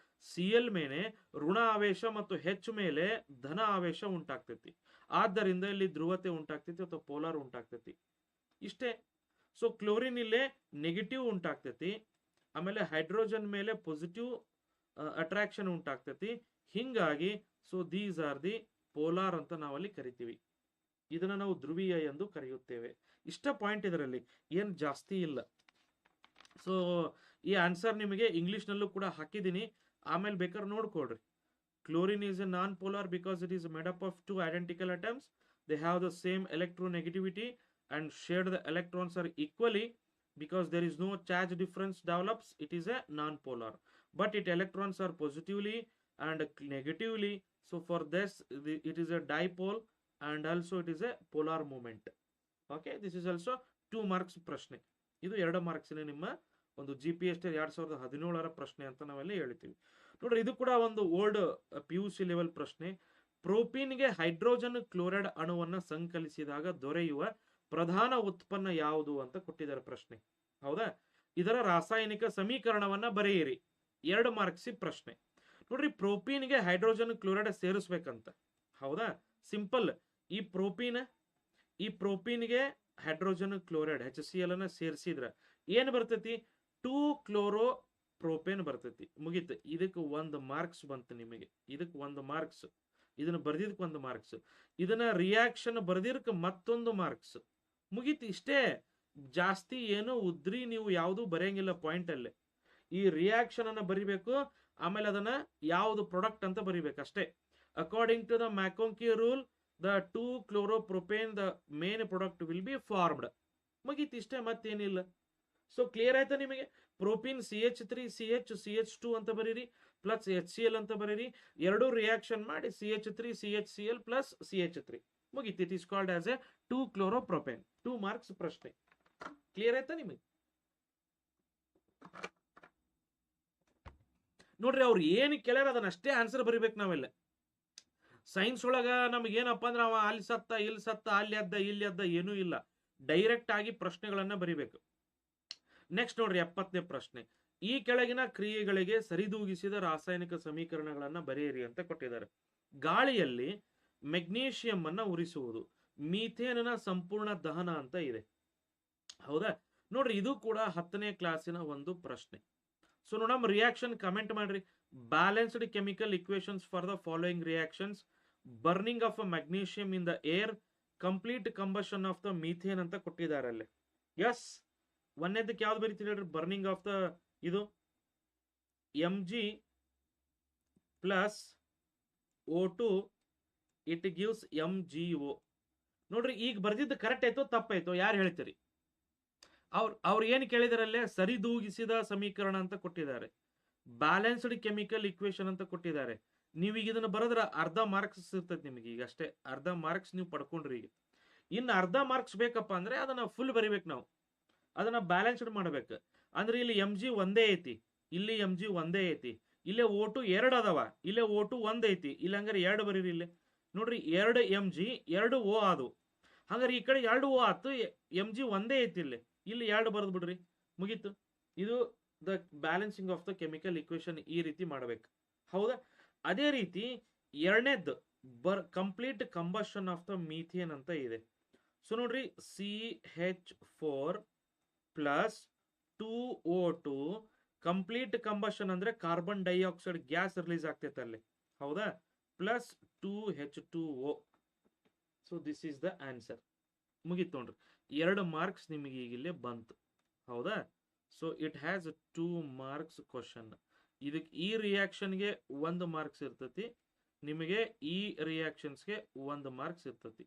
Cl ಮೇಲೆ ಋಣ ಆವೇಶ ಮತ್ತು H ಮೇಲೆ ಧನ ಆವೇಶ ಉಂಟಾಗ್ತೈತಿ. ಆದ್ದರಿಂದ ಇಲ್ಲಿ ಧ್ರುವತೆ ಉಂಟಾಗ್ತೈತಿ ಅಥವಾ ಪೋಲಾರ್ ಉಂಟಾಗ್ತೈತಿ. ಇಷ್ಟೇ. ಸೊ ಕ್ಲೋರಿನ್ ಇಲ್ಲೇ ನೆಗೆಟಿವ್ ಉಂಟಾಗ್ತೈತಿ, ಆಮೇಲೆ ಹೈಡ್ರೋಜನ್ ಮೇಲೆ ಪಾಸಿಟಿವ್ ಅಟ್ರಾಕ್ಷನ್ ಉಂಟಾಗ್ತೈತಿ. ಹಿಂಗಾಗಿ so these R the polar ಅಂತ ನಾವಲ್ಲಿ ಕರಿತೀವಿ. ಇದನ್ನ ನಾವು ಧ್ರುವೀಯ ಎಂದು ಕರೆಯುತ್ತೇವೆ. ಇಷ್ಟ ಪಾಯಿಂಟ್ ಇದರಲ್ಲಿ, ಏನ್ ಜಾಸ್ತಿ ಇಲ್ಲ. ಸೊ ಈ ಆನ್ಸರ್ ನಿಮಗೆ ಇಂಗ್ಲಿಷ್ ನಲ್ಲೂ ಕೂಡ ಹಾಕಿದ್ದೀನಿ, ಆಮೇಲೆ ಬೇಕಾದ್ರೆ ನೋಡ್ಕೊಳ್ರಿ. Chlorine is a non polar because it is made up of 2 identical atoms. They have the same electronegativity and shared the electrons are equally. Because there is no charge difference develops, it is a non-polar. But its electrons are positively and negatively. So for this, it is a dipole and also it is a polar moment. Okay, this is also 2 marks ಪ್ರಶ್ನೆ. ಇದು 2 ಮಾರ್ಕ್ಸಿನ ನಿಮ್ಮ ಒಂದು GPST 2017 ಪ್ರಶ್ನೆ ಅಂತ ನಾವೆಲ್ಲ ಹೇಳ್ತೀವಿ. ನೋಡ್ರಿ, ಇದು ಕೂಡ ಒಂದು ಓಲ್ಡ್ PUC ಲೆವೆಲ್ ಪ್ರಶ್ನೆ. ಪ್ರೋಪೀನ್ಗೆ ಹೈಡ್ರೋಜನ್ ಕ್ಲೋರೈಡ್ ಅಣುವನ್ನ ಸಂಕಲಿಸಿದಾಗ ದೊರೆಯುವ ಪ್ರಧಾನ ಉತ್ಪನ್ನ ಯಾವುದು ಅಂತ ಕೊಟ್ಟಿದ್ದಾರೆ ಪ್ರಶ್ನೆ, ಹೌದಾ? ಇದರ ರಾಸಾಯನಿಕ ಸಮೀಕರಣವನ್ನ ಬರೆಯಿರಿ. 2 ಮಾರ್ಕ್ಸ್ ಪ್ರಶ್ನೆ. ನೋಡ್ರಿ, ಪ್ರೋಪೀನ್ಗೆ ಹೈಡ್ರೋಜನ್ ಕ್ಲೋರೈಡ್ ಸೇರಿಸ್ಬೇಕಂತ, ಹೌದಾ? ಸಿಂಪಲ್. ಈ ಪ್ರೋಪೀನ್ಗೆ ಹೈಡ್ರೋಜನ್ ಕ್ಲೋರೈಡ್ HCl ಅನ್ನ ಸೇರಿಸಿದ್ರ ಏನ್ ಬರ್ತೈತಿ? 2 ಕ್ಲೋರೋ ಪ್ರೋಪೇನ್ ಬರ್ತೈತಿ. ಮುಗೀತು. ಇದಕ್ಕೆ 1 ಮಾರ್ಕ್ಸ್ ಬಂತು ನಿಮಗೆ. ಇದಕ್ಕೆ 1 ಮಾರ್ಕ್ಸ್, ಇದನ್ನ ಬರ್ದಿದ್ದಕ್ಕೆ 1 ಮಾರ್ಕ್ಸ್, ಇದನ್ನ ರಿಯಾಕ್ಷನ್ ಬರ್ದಿರಕ್ಕೆ ಮತ್ತೊಂದು ಮಾರ್ಕ್ಸ್. ಮುಗೀತು. ಇಷ್ಟೇ. ಜಾಸ್ತಿ ಏನು ಉದ್ರಿ ನೀವು ಯಾವುದು ಬರೆಯಂಗಿಲ್ಲ ಪಾಯಿಂಟ್ ಅಲ್ಲಿ. ಈ ರಿಯಾಕ್ಷನ್ ಅನ್ನ ಬರಿಬೇಕು, ಆಮೇಲೆ ಅದನ್ನ ಯಾವುದು ಪ್ರಾಡಕ್ಟ್ ಅಂತ ಬರಿಬೇಕು ಅಷ್ಟೇ. According to the Markovnikov rule, the 2 chloropropane the main product will be formed. ಮುಗೀತು. ಇಷ್ಟೇ, ಮತ್ತೇನಿಲ್ಲ. ಸೊ ಕ್ಲಿಯರ್ ಆಯ್ತಾ ನಿಮಗೆ? ಪ್ರೋಪೀನ್ CH3 CH CH2 ಅಂತ ಬರೀರಿ, ಪ್ಲಸ್ HCl ಅಂತ ಬರೀರಿ. 2 ರಿಯಾಕ್ಷನ್ ಮಾಡಿ CH3 CHCl ಪ್ಲಸ್ CH3. ಮುಗೀತು. It is called as A 2 chloropropane. 2 marks ಪ್ರಶ್ನೆ. ಕ್ಲಿಯರ್ ಆಯ್ತಾ ನಿಮಗೆ? ನೋಡ್ರಿ, ಅವ್ರು ಏನು ಕೇಳ್ಯಾರ ಅದನ್ನ ಅಷ್ಟೇ ಆನ್ಸರ್ ಬರಿಬೇಕು ನಾವೆಲ್ಲ. ಸೈನ್ಸ್ ಒಳಗ ನಮ್ಗೆ ಏನಪ್ಪಾ ಅಂದ್ರೆ ಅವ ಅಲ್ಲಿ ಸತ್ತ, ಇಲ್ಲಿ ಸತ್ತ, ಅಲ್ಲಿ ಅದ್ದ, ಇಲ್ಲಿ ಅದ್ದ, ಏನೂ ಇಲ್ಲ. ಡೈರೆಕ್ಟ್ ಆಗಿ ಪ್ರಶ್ನೆಗಳನ್ನ ಬರಿಬೇಕು. ನೆಕ್ಸ್ಟ್ ನೋಡ್ರಿ, 70ನೇ ಪ್ರಶ್ನೆ. ಈ ಕೆಳಗಿನ ಕ್ರಿಯೆಗಳಿಗೆ ಸರಿದೂಗಿಸಿದ ರಾಸಾಯನಿಕ ಸಮೀಕರಣಗಳನ್ನ ಬರೆಯಿರಿ ಅಂತ ಕೊಟ್ಟಿದ್ದಾರೆ. ಗಾಳಿಯಲ್ಲಿ ಮೆಗ್ನೀಷಿಯಂ ಅನ್ನ ಉರಿಸುವುದು, ಮೀಥೇನ್ನ ಸಂಪೂರ್ಣ ದಹನ ಅಂತ ಇದೆ, ಹೌದಾ? ನೋಡ್ರಿ, ಇದು ಕೂಡ 10ನೇ ಕ್ಲಾಸಿನ ಒಂದು ಪ್ರಶ್ನೆ. ಸೊ ನೋಡಮ್ ರಿಯಾಕ್ಷನ್ ಕಮೆಂಟ್ ಮಾಡ್ರಿ. Balanced chemical equations for the following reactions. Burning of magnesium in the air, complete combustion of the methane ಅಂತ ಕೊಟ್ಟಿದ್ದಾರೆ ಅಲ್ಲಿ. ಎಸ್, ಒಂದನೇದಕ್ಕೆ ಯಾವ್ದು ಬರೀತೀರಿ ಹೇಳ್ರಿ? ಬರ್ನಿಂಗ್ ಆಫ್ ದ ಇದು mg plus O2 it gives MgO. ನೋಡ್ರಿ, ಈಗ ಬರ್ದಿದ್ದು ಕರೆಕ್ಟ್ ಆಯ್ತೋ ತಪ್ಪಾಯ್ತೋ ಯಾರು ಹೇಳ್ತೀರಿ? ಅವ್ರು ಏನು ಕೇಳಿದಾರಲ್ಲೇ? ಸರಿದೂಗಿಸಿದ ಸಮೀಕರಣ ಅಂತ ಕೊಟ್ಟಿದ್ದಾರೆ, ಬ್ಯಾಲೆನ್ಸ್ಡ್ ಕೆಮಿಕಲ್ ಇಕ್ವೇಶನ್ ಅಂತ ಕೊಟ್ಟಿದ್ದಾರೆ. ನೀವೀಗ ಇದನ್ನ ಬರೆದ್ರ ಅರ್ಧ ಮಾರ್ಕ್ಸ್ ಇರ್ತೈತಿ ನಿಮಗೆ. ಈಗ ಅಷ್ಟೇ ಅರ್ಧ ಮಾರ್ಕ್ಸ್ ನೀವು ಪಡ್ಕೊಂಡ್ರಿ. ಈಗ ಇನ್ನು ಅರ್ಧ ಮಾರ್ಕ್ಸ್ ಬೇಕಪ್ಪ ಅಂದ್ರೆ ಅದನ್ನ ಫುಲ್ ಬರಿಬೇಕು ನಾವು, ಅದನ್ನ ಬ್ಯಾಲೆನ್ಸ್ಡ್ ಮಾಡ್ಬೇಕು. ಅಂದ್ರೆ ಇಲ್ಲಿ mg ಒಂದೇ ಐತಿ, ಇಲ್ಲಿ mg ಒಂದೇ ಐತಿ, ಇಲ್ಲೇ O2 ಎರಡು ಅದಾವ, ಇಲ್ಲೇ O2 ಒಂದ್ ಐತಿ, ಇಲ್ಲ ಹಂಗಾರೆ ಎರಡು ಬರೀರಿ. ಇಲ್ಲಿ ನೋಡ್ರಿ, 2 mg 2 O ಆದವು. ಹಂಗಾರೆ ಈ ಕಡೆ 2 O ಆತು, mg ಒಂದೇ ಐತಿ, ಇಲ್ಲಿ 2 ಬರೆದು ಬಿಡ್ರಿ, ಮುಗೀತು. ಇದು the balancing of the chemical equation. ಈ ರೀತಿ ಮಾಡ್ಬೇಕು, ಹೌದಾ? ಅದೇ ರೀತಿ ಎರಡನೇದ್ದು complete combustion of the methane ಅಂತ ಇದೆ. ಸೊ ನೋಡ್ರಿ, CH4 plus 2O2 complete combustion ಅಂದ್ರೆ ಕಾರ್ಬನ್ ಡೈಆಕ್ಸೈಡ್ ಗ್ಯಾಸ್ ರಿಲೀಸ್ ಆಗ್ತೈತೆ ಅಲ್ಲಿ, ಹೌದಾ? Plus 2H2O. So this is the answer. ಮುಗೀತು ನೋಡ್ರಿ, 2 ಮಾರ್ಕ್ಸ್ ನಿಮಗೆ ಈಗ ಇಲ್ಲೇ ಬಂತು, ಹೌದಾ? So it has 2 marks question. ಇದಕ್ಕೆ ಈ ರಿಯಾಕ್ಷನ್ಗೆ 1 ಮಾರ್ಕ್ಸ್ ಇರ್ತತಿ, ನಿಮಗೆ ಈ ರಿಯಾಕ್ಷನ್ಸ್ಗೆ 1 ಮಾರ್ಕ್ಸ್ ಇರ್ತತಿ.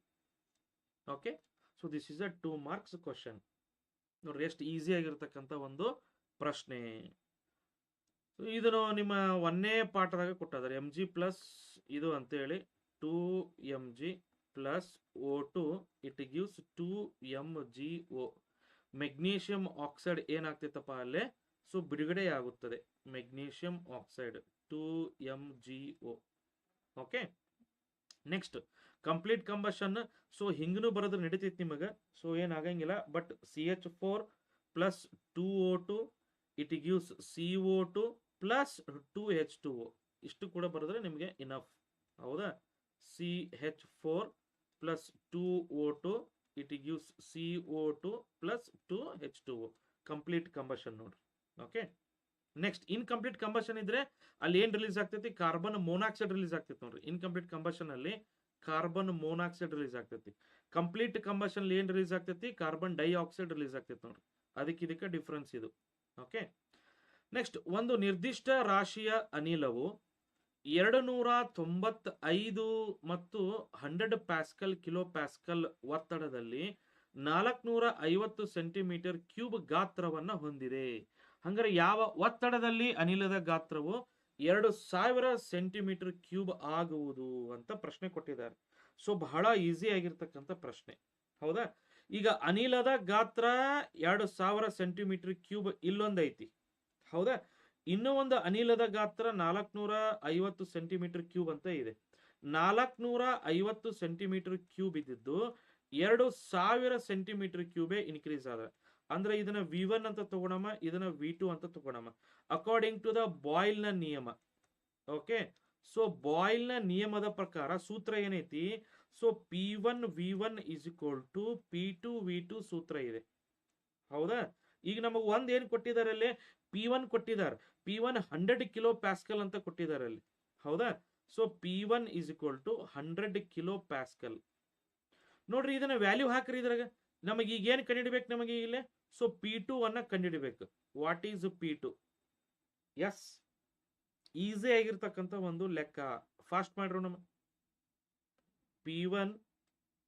Okay, so this is a 2 marks question. ನೋಡ್ರಿ, ಎಷ್ಟು ಈಸಿ ಆಗಿರ್ತಕ್ಕಂಥ ಒಂದು ಪ್ರಶ್ನೆ. ಇದನ್ನು ನಿಮ್ಮ 1ನೇ ಪಾಠದಾಗ ಕೊಟ್ಟಿದ್ದಾರೆ. mg ಪ್ಲಸ್ ಇದು ಅಂತೇಳಿ 2mg plus O2 it gives 2MgO. Magnesium oxide ಏನಾಗ್ತೈತಪ್ಪ ಅಲ್ಲೇ? ಸೊ ಬಿಡುಗಡೆ ಆಗುತ್ತದೆ magnesium oxide 2MgO. Okay, next complete combustion. So ಹಿಂಗನು ಬರೋದ್ರ ನಡೀತೈತಿ ನಿಮಗೆ, ಸೊ ಏನಾಗಂಗಿಲ್ಲ. But CH4 plus 2O2 it gives CO2 plus 2H2O. ಇಷ್ಟು ಕೂಡ ಬರೆದ್ರೆ ನಿಮಗೆ ಇನಫ್, ಹೌದಾ? CH4 plus 2O2 it gives CO2 plus 2H2O. Complete combustion ನೋಡ್ರಿ. ಓಕೆ, ನೆಕ್ಸ್ಟ್ ಇನ್ಕಂಪ್ಲೀಟ್ ಕಂಬಷನ್ ಇದ್ರೆ ಅಲ್ಲಿ ಏನ್ ರಿಲೀಸ್ ಆಗ್ತೈತಿ? ಕಾರ್ಬನ್ ಮೊನಾಕ್ಸೈಡ್ ರಿಲೀಸ್ ಆಗ್ತೈತಿ ನೋಡ್ರಿ. ಇನ್ಕಂಪ್ಲೀಟ್ ಕಂಬಷನ್ ಅಲ್ಲಿ ಕಾರ್ಬನ್ ಮೊನಾಕ್ಸೈಡ್ ರಿಲೀಸ್ ಆಗ್ತೈತಿ. ಕಂಪ್ಲೀಟ್ ಕಂಬಷನ್ ಏನ್ ರಿಲೀಸ್ ಆಗ್ತೈತಿ? ಕಾರ್ಬನ್ ಡೈಆಕ್ಸೈಡ್ ರಿಲೀಸ್ ಆಗ್ತೈತಿ ನೋಡ್ರಿ. ಇದಕ್ಕೆ ಡಿಫ್ರೆನ್ಸ್ ಇದು. ಓಕೆ, ನೆಕ್ಸ್ಟ್ ಒಂದು ನಿರ್ದಿಷ್ಟ ರಾಶಿಯ ಅನಿಲವು 295 ಮತ್ತು 100 ಪ್ಯಾಸ್ಕಲ್ ಕಿಲೋ ಪ್ಯಾಸ್ಕಲ್ ಒತ್ತಡದಲ್ಲಿ 450 ಸೆಂಟಿಮೀಟರ್ ಕ್ಯೂಬ್ ಗಾತ್ರವನ್ನ ಹೊಂದಿದೆ. ಹಂಗಾರೆ ಯಾವ ಒತ್ತಡದಲ್ಲಿ ಅನಿಲದ ಗಾತ್ರವು 2000 ಸೆಂಟಿಮೀಟರ್ ಕ್ಯೂಬ್ ಆಗುವುದು ಅಂತ ಪ್ರಶ್ನೆ ಕೊಟ್ಟಿದ್ದಾರೆ. ಸೊ ಬಹಳ ಈಸಿ ಆಗಿರ್ತಕ್ಕಂಥ ಪ್ರಶ್ನೆ, ಹೌದಾ? ಈಗ ಅನಿಲದ ಗಾತ್ರ 2000 ಸೆಂಟಿಮೀಟರ್ ಕ್ಯೂಬ್ ಇಲ್ಲೊಂದೈತಿ, ಹೌದಾ? ಇನ್ನೂ ಒಂದು ಅನಿಲದ ಗಾತ್ರ 450 ಸೆಂಟಿಮೀಟರ್ ಕ್ಯೂಬ್ ಅಂತ ಇದೆ. 450 ಸೆಂಟಿಮೀಟರ್ ಕ್ಯೂಬ್ ಇದ್ದಿದ್ದು 2000 ಸೆಂಟಿಮೀಟರ್ ಕ್ಯೂಬೇ ಇನ್ಕ್ರೀಸ್ ಆದ. ಅಂದ್ರೆ ಇದನ್ನ V1 ಅಂತ ತಗೊಳಮ್ಮ, ಇದನ್ನ V2 ಅಂತ ತಗೊಳಮ್ಮ ಅಕಾರ್ಡಿಂಗ್ ಟು ದ ಬಾಯ್ಲ್ ನ ನಿಯಮ. ಓಕೆ, ಸೊ ಬಾಯ್ಲ್ ನ ನಿಯಮದ ಪ್ರಕಾರ ಸೂತ್ರ ಏನೈತಿ? So P1 V1 is equal to P2 V2 ಸೂತ್ರ ಇದೆ, ಹೌದಾ? ಈಗ ನಮಗೆ ಒಂದ್ ಏನ್ ಕೊಟ್ಟಿದ್ದಾರೆ ಅಲ್ಲಿ? P1 ಕೊಟ್ಟಿದ್ದಾರೆ. P1 100 ಕಿಲೋ ಪ್ಯಾಸ್ಕಲ್ ಅಂತ ಕೊಟ್ಟಿದ್ದಾರೆ ಅಲ್ಲಿ, ಹೌದಾ? So P1 is equal to 100 kilopascal. ನೋಡ್ರಿ, ಇದನ್ನ ವ್ಯಾಲ್ಯೂ ಹಾಕ್ರಿ. ಇದ್ರಾಗ ನಮಗೆ ಈಗ ಏನ್ ಕಂಡಿಡ್ಬೇಕು? ನಮಗೆ ಇಲ್ಲೇ ಸೊ P2 ಅನ್ನ ಕಂಡಿಡ್ಬೇಕು. What is P2? Yes, easy ಆಗಿರ್ತಕ್ಕಂಥ ಒಂದು ಲೆಕ್ಕ. ಫಾಸ್ಟ್ ಮಾಡ್ರು. ನಮ್ಮ P1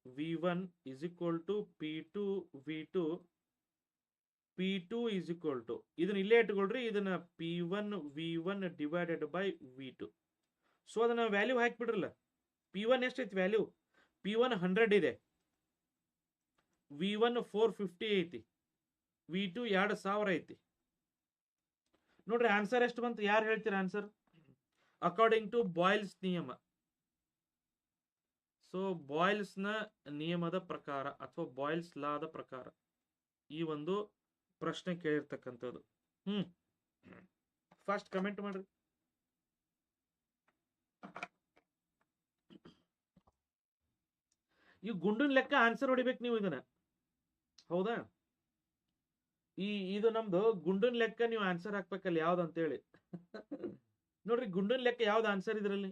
V1 is equal to P2 V2. P2 is equal to ಇದನ್ನ ಇಲ್ಲೇ ಇಟ್ಕೊಳ್ರಿ, ಇದನ್ನ P1 V1 divided by V2. So ಅದನ್ನ ವ್ಯಾಲ್ಯೂ ಹಾಕ್ಬಿಡ್ರಲ್ಲ. P1 ಎಷ್ಟೈತಿ ವ್ಯಾಲ್ಯೂ? P1 100 ಇದೆ, V1 450 ಐತಿ, V2 2000 ಐತಿ. ನೋಡ್ರಿ ಆನ್ಸರ್ ಎಷ್ಟು ಬಂತು? ಯಾರು ಹೇಳ್ತೀರಾ ಆನ್ಸರ್? ಅಕಾರ್ಡಿಂಗ್ ಟು ಬಾಯ್ಲ್ಸ್ ನಿಯಮ. ಸೊ ಬಾಯ್ಲ್ಸ್ ನ ನಿಯಮದ ಪ್ರಕಾರ ಅಥವಾ ಬಾಯ್ಲ್ಸ್ ಲಾದ ಪ್ರಕಾರ ಈ ಒಂದು ಪ್ರಶ್ನೆ ಕೇಳಿರ್ತಕ್ಕಂಥದ್ದು. ಫಸ್ಟ್ ಕಮೆಂಟ್ ಮಾಡ್ರಿ. ಈ ಗುಂಡಿನ ಲೆಕ್ಕ ಆನ್ಸರ್ ಹೊಡಿಬೇಕು ನೀವು ಇದನ್ನ, ಹೌದಾ? ಇದು ನಮ್ದು ಗುಂಡಿನ ಲೆಕ್ಕ ನೀವು ಆನ್ಸರ್ ಹಾಕ್ಬೇಕಲ್ಲ ಯಾವ್ದು ಅಂತೇಳಿ. ನೋಡ್ರಿ, ಗುಂಡಿನ ಲೆಕ್ಕ ಯಾವ್ದು ಆನ್ಸರ್ ಇದ್ರಲ್ಲಿ?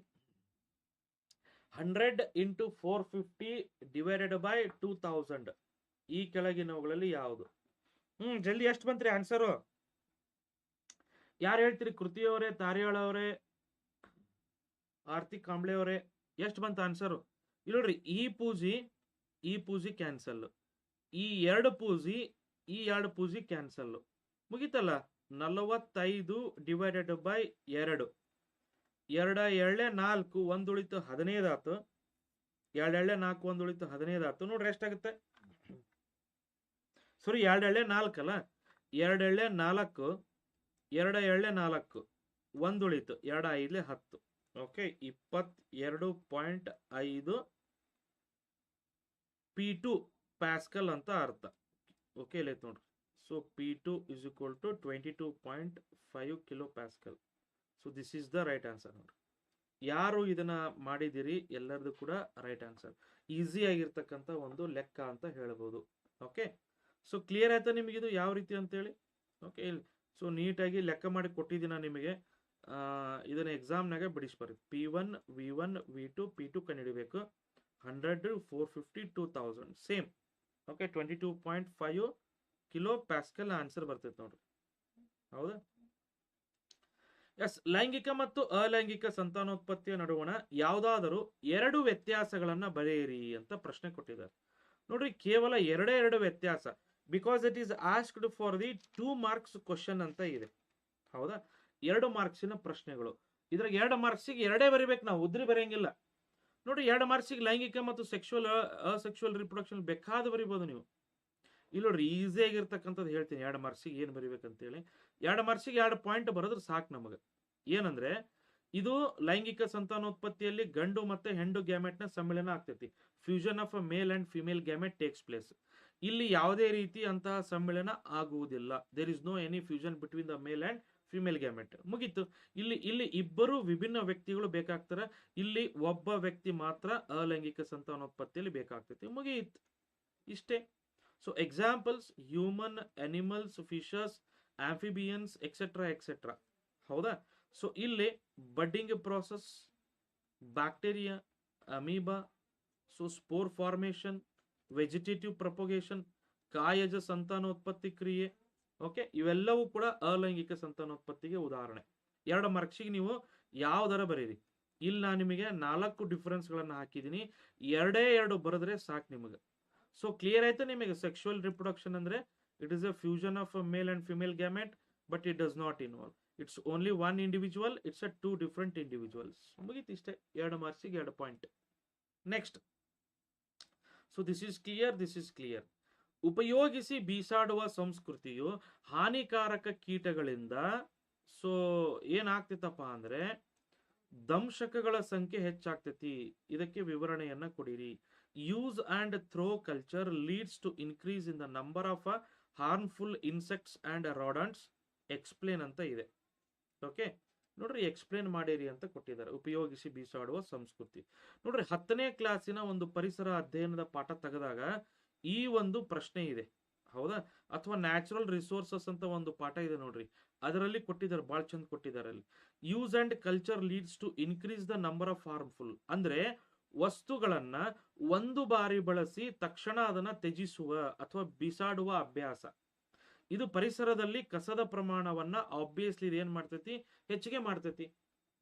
100 ಇಂಟು 450 ಡಿವೈಡೆಡ್ ಬೈ 2000 ಈ ಕೆಳಗಿನವುಗಳಲ್ಲಿ ಯಾವುದು? ಜಲ್ದಿ ಎಷ್ಟು ಬಂತ್ರಿ ಆನ್ಸರು? ಯಾರು ಹೇಳ್ತೀರಿ? ಕೃತಿಯವರೇ, ತಾರಿಯಾಳ ಅವರೇ, ಆರ್ತಿ ಕಾಂಬ್ಳೆ ಅವರೇ, ಎಷ್ಟು ಬಂತ ಆನ್ಸರು? ಇಲ್ಲಿ ನೋಡ್ರಿ, ಈ ಪೂಜಿ ಕ್ಯಾನ್ಸಲ್, ಈ ಎರಡು ಪೂಜಿ ಕ್ಯಾನ್ಸಲ್, ಮುಗೀತಲ್ಲ. 45 ಡಿವೈಡೆಡ್ ಬೈ 2, 2 ಎಳ್ಳೆ 4, 1 ಉಳಿತು 15 ಆತು. 2 ಎಳ್ಳೆ 4, 1 ಉಳಿತು 15 ಆತು. ನೋಡ್ರಿ ಎಷ್ಟಾಗುತ್ತೆ? ಸಾರಿ, 2 ಎಳ್ಳೆ 4 ಅಲ್ಲ, 2 ಎಳ್ಳೆ 4, 2 ಎಳ್ಳೆ 4, 1 ಉಳಿತು, 2 5 10. ಓಕೆ, 22.5 P2 ಪ್ಯಾಸ್ಕಲ್ ಅಂತ ಅರ್ಥ. ಓಕೆ, ಇಲ್ಲ ನೋಡ್ರಿ. So P2 is equal to 22.5 kilopascal. So this is the right answer. ನೋಡ್ರಿ, ಯಾರು ಇದನ್ನ ಮಾಡಿದಿರಿ ಎಲ್ಲರದು ಕೂಡ ರೈಟ್ ಆನ್ಸರ್. ಈಸಿ ಆಗಿರ್ತಕ್ಕಂಥ ಒಂದು ಲೆಕ್ಕ ಅಂತ ಹೇಳ್ಬೋದು. ಓಕೆ, ಸೊ ಕ್ಲಿಯರ್ ಆಯ್ತಾ ನಿಮಗಿದು ಯಾವ ರೀತಿ ಅಂತೇಳಿ? ಓಕೆ, ಸೊ ನೀಟಾಗಿ ಲೆಕ್ಕ ಮಾಡಿ ಕೊಟ್ಟಿದ್ದೀನ ನಿಮಗೆ. ಇದನ್ನ ಎಕ್ಸಾಮ್ನಾಗ ಬಿಡಿಸ್ಬರ್ರಿ. P1 V1 V2 P2 ಕಂಡುಹಿಡಿಬೇಕು. 100 450 2000 same. Okay, 22.5 kilo pascal answer ಬರ್ತೈತೆ ನೋಡ್ರಿ. ಹೌದಾ? ಎಸ್, ಲೈಂಗಿಕ ಮತ್ತು ಅಲೈಂಗಿಕ ಸಂತಾನೋತ್ಪತ್ತಿಯ ನಡುವಣ ಯಾವುದಾದರೂ 2 ವ್ಯತ್ಯಾಸಗಳನ್ನ ಬರೆಯಿರಿ ಅಂತ ಪ್ರಶ್ನೆ ಕೊಟ್ಟಿದ್ದಾರೆ. ನೋಡ್ರಿ, ಕೇವಲ 2 ವ್ಯತ್ಯಾಸ. Because it is asked for the 2 marks question ಅಂತ ಇದೆ. ಹೌದಾ? 2 ಮಾರ್ಕ್ಸಿನ ಪ್ರಶ್ನೆಗಳು. ಇದ್ರಾಗ 2 ಮಾರ್ಕ್ಸಿಗೆ 2 ಬರಿಬೇಕು, ನಾವು ಉದ್ರಿ ಬರೆಯಂಗಿಲ್ಲ. ನೋಡ್ರಿ, 2 ಮಾರ್ಕ್ಸಿಗೆ ಲೈಂಗಿಕ ಮತ್ತು ಸೆಕ್ಷುವಲ್ ಅಸೆಕ್ಷುವಲ್ ರಿಪ್ರೊಡಕ್ಷನ್ ಬೇಕಾದ ಬರಿಬೋದು ನೀವು. ಇಲ್ಲಿ ನೋಡ್ರಿ, ಈಸಿ ಆಗಿರ್ತಕ್ಕಂಥದ್ದು ಹೇಳ್ತೀನಿ. 2 ಮಾರ್ಕ್ಸಿಗೆ ಏನು ಬರಿಬೇಕಂತೇಳಿ. 2 ಮಾರ್ಕ್ಸಿಗೆ 2 ಪಾಯಿಂಟ್ ಬರೋದ್ರ ಸಾಕು ನಮಗೆ. ಏನಂದ್ರೆ, ಇದು ಲೈಂಗಿಕ ಸಂತಾನೋತ್ಪತ್ತಿಯಲ್ಲಿ ಗಂಡು ಮತ್ತೆ ಹೆಣ್ಣು ಗ್ಯಾಮೆಟ್ ನ ಸಮ್ಮಿಳನ ಆಗ್ತೈತಿ. Fusion of a male and female gamete takes place. ಇಲ್ಲಿ ಯಾವುದೇ ರೀತಿ ಅಂತಹ ಸಮ್ಮಿಳನ ಆಗುವುದಿಲ್ಲ. There is no any fusion between the male and female gamete. ಮುಗೀತು. ಇಲ್ಲಿ ಇಬ್ಬರು ವಿಭಿನ್ನ ವ್ಯಕ್ತಿಗಳು ಬೇಕಾಗ್ತಾರೆ. ಇಲ್ಲಿ ಒಬ್ಬ ವ್ಯಕ್ತಿ ಮಾತ್ರ ಅಲೈಂಗಿಕ ಸಂತಾನೋತ್ಪತ್ತಿಯಲ್ಲಿ ಬೇಕಾಗ್ತೈತಿ. ಮುಗೀತು, ಇಷ್ಟೇ. So examples: human, animals, fishes, amphibians, etcetera etcetera. ಹೌದಾ? ಸೊ ಇಲ್ಲಿ budding process, bacteria, amoeba, so spore formation, vegetative propagation, ಕಾಯಜ ಸಂತಾನೋತ್ಪತ್ತಿ ಕ್ರಿಯೆ. ಓಕೆ, ಇವೆಲ್ಲವೂ ಕೂಡ ಅಲೈಂಗಿಕ ಸಂತಾನೋತ್ಪತ್ತಿಗೆ ಉದಾಹರಣೆ. 2 ಮಾರ್ಕ್ಸಿಗೆ ನೀವು ಯಾವ್ದಾರ ಬರೀರಿ. ಇಲ್ಲಿ ನಾನು ನಿಮಗೆ 4 ಡಿಫರೆನ್ಸ್ ಗಳನ್ನ ಹಾಕಿದೀನಿ. 2 ಬರೆದ್ರೆ ಸಾಕು ನಿಮಗೆ. ಸೊ ಕ್ಲಿಯರ್ ಆಯ್ತು ನಿಮಗೆ? ಸೆಕ್ಷುವಲ್ ರಿಪ್ರೊಡಕ್ಷನ್ ಅಂದ್ರೆ it is a fusion of male and female gamete, but it does not involve. It's only 1 individual, it's a 2 different individuals. ಮುಗೀತು, ಇಷ್ಟೇ. 2 ಮಾರ್ಕ್ಸಿಗೆ 2 point. Next. So this is clear. ಉಪಯೋಗಿಸಿ ಬೀಸಾಡುವ ಸಂಸ್ಕೃತಿಯು ಹಾನಿಕಾರಕ ಕೀಟಗಳಿಂದ so ಏನಾಗ್ತಿತ್ತಪ್ಪ ಅಂದ್ರೆ ದಂಶಕಗಳ ಸಂಖ್ಯೆ ಹೆಚ್ಚಾಗ್ತೈತಿ. ಇದಕ್ಕೆ ವಿವರಣೆಯನ್ನ ಕೊಡಿರಿ. Use and throw culture leads to increase in the number of harmful insects and rodents. Explain ಅಂತ ಇದೆ. ಓಕೆ, ನೋಡ್ರಿ, ಎಕ್ಸ್ಪ್ಲೇನ್ ಮಾಡಿರಿ ಅಂತ ಕೊಟ್ಟಿದ್ದಾರೆ. ಉಪಯೋಗಿಸಿ ಬೀಸಾಡುವ ಸಂಸ್ಕೃತಿ. ನೋಡ್ರಿ, 10ನೇ ಕ್ಲಾಸಿನ ಒಂದು ಪರಿಸರ ಅಧ್ಯಯನದ ಪಾಠ ತೆಗೆದಾಗ ಈ ಒಂದು ಪ್ರಶ್ನೆ ಇದೆ. ಹೌದಾ? ಅಥವಾ ನ್ಯಾಚುರಲ್ ರಿಸೋರ್ಸಸ್ ಅಂತ ಒಂದು ಪಾಠ ಇದೆ ನೋಡ್ರಿ, ಅದರಲ್ಲಿ ಕೊಟ್ಟಿದ್ದಾರೆ, ಬಾಳ್ ಚಂದ ಕೊಟ್ಟಿದ್ದಾರೆ. ಅಲ್ಲಿ use and culture leads to increase the number of harmful ಅಂದ್ರೆ ವಸ್ತುಗಳನ್ನ ಒಂದು ಬಾರಿ ಬಳಸಿ ತಕ್ಷಣ ಅದನ್ನ ತ್ಯಜಿಸುವ ಅಥವಾ ಬಿಸಾಡುವ ಅಭ್ಯಾಸ. ಇದು ಪರಿಸರದಲ್ಲಿ ಕಸದ ಪ್ರಮಾಣವನ್ನ ಆಬ್ವಿಯಸ್ಲಿ ಏನ್ ಮಾಡ್ತೈತಿ? ಹೆಚ್ಚಿಗೆ ಮಾಡ್ತೈತಿ.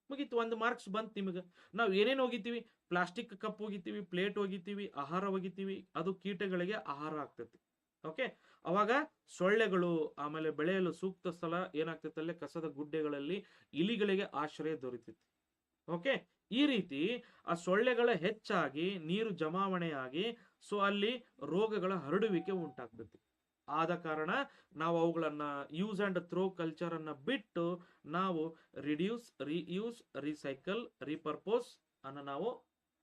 ಮುಗೀತು, 1 ಮಾರ್ಕ್ಸ್ ಬಂತು ನಿಮಗೆ. ನಾವು ಏನೇನು ಹೋಗಿತೀವಿ? ಪ್ಲಾಸ್ಟಿಕ್ ಕಪ್ ಹೋಗಿತೀವಿ, ಪ್ಲೇಟ್ ಹೋಗಿತೀವಿ, ಆಹಾರ ಹೋಗಿತೀವಿ. ಅದು ಕೀಟಗಳಿಗೆ ಆಹಾರ ಆಗ್ತೈತಿ. ಓಕೆ, ಅವಾಗ ಸೊಳ್ಳೆಗಳು, ಆಮೇಲೆ ಬೆಳೆಯಲು ಸೂಕ್ತ ಸ್ಥಳ ಏನಾಗ್ತೈತೆ ಅಲ್ಲೇ ಕಸದ ಗುಡ್ಡೆಗಳಲ್ಲಿ ಇಲಿಗಳಿಗೆ ಆಶ್ರಯ ದೊರೀತೈತಿ. ಓಕೆ, ಈ ರೀತಿ ಆ ಸೊಳ್ಳೆಗಳ ಹೆಚ್ಚಾಗಿ ನೀರು ಜಮಾವಣೆಯಾಗಿ ಸೊ ಅಲ್ಲಿ ರೋಗಗಳ ಹರಡುವಿಕೆ ಉಂಟಾಗ್ತೈತಿ. ಆದ ಕಾರಣ ನಾವು ಅವುಗಳನ್ನ ಯೂಸ್ ಅಂಡ್ ಥ್ರೋ ಕಲ್ಚರ್ ಅನ್ನ ಬಿಟ್ಟು ನಾವು ರಿಡ್ಯೂಸ್, ರೀಯೂಸ್, ರೀಸೈಕಲ್, ರೀಪರ್ಪೋಸ್ ಅನ್ನ ನಾವು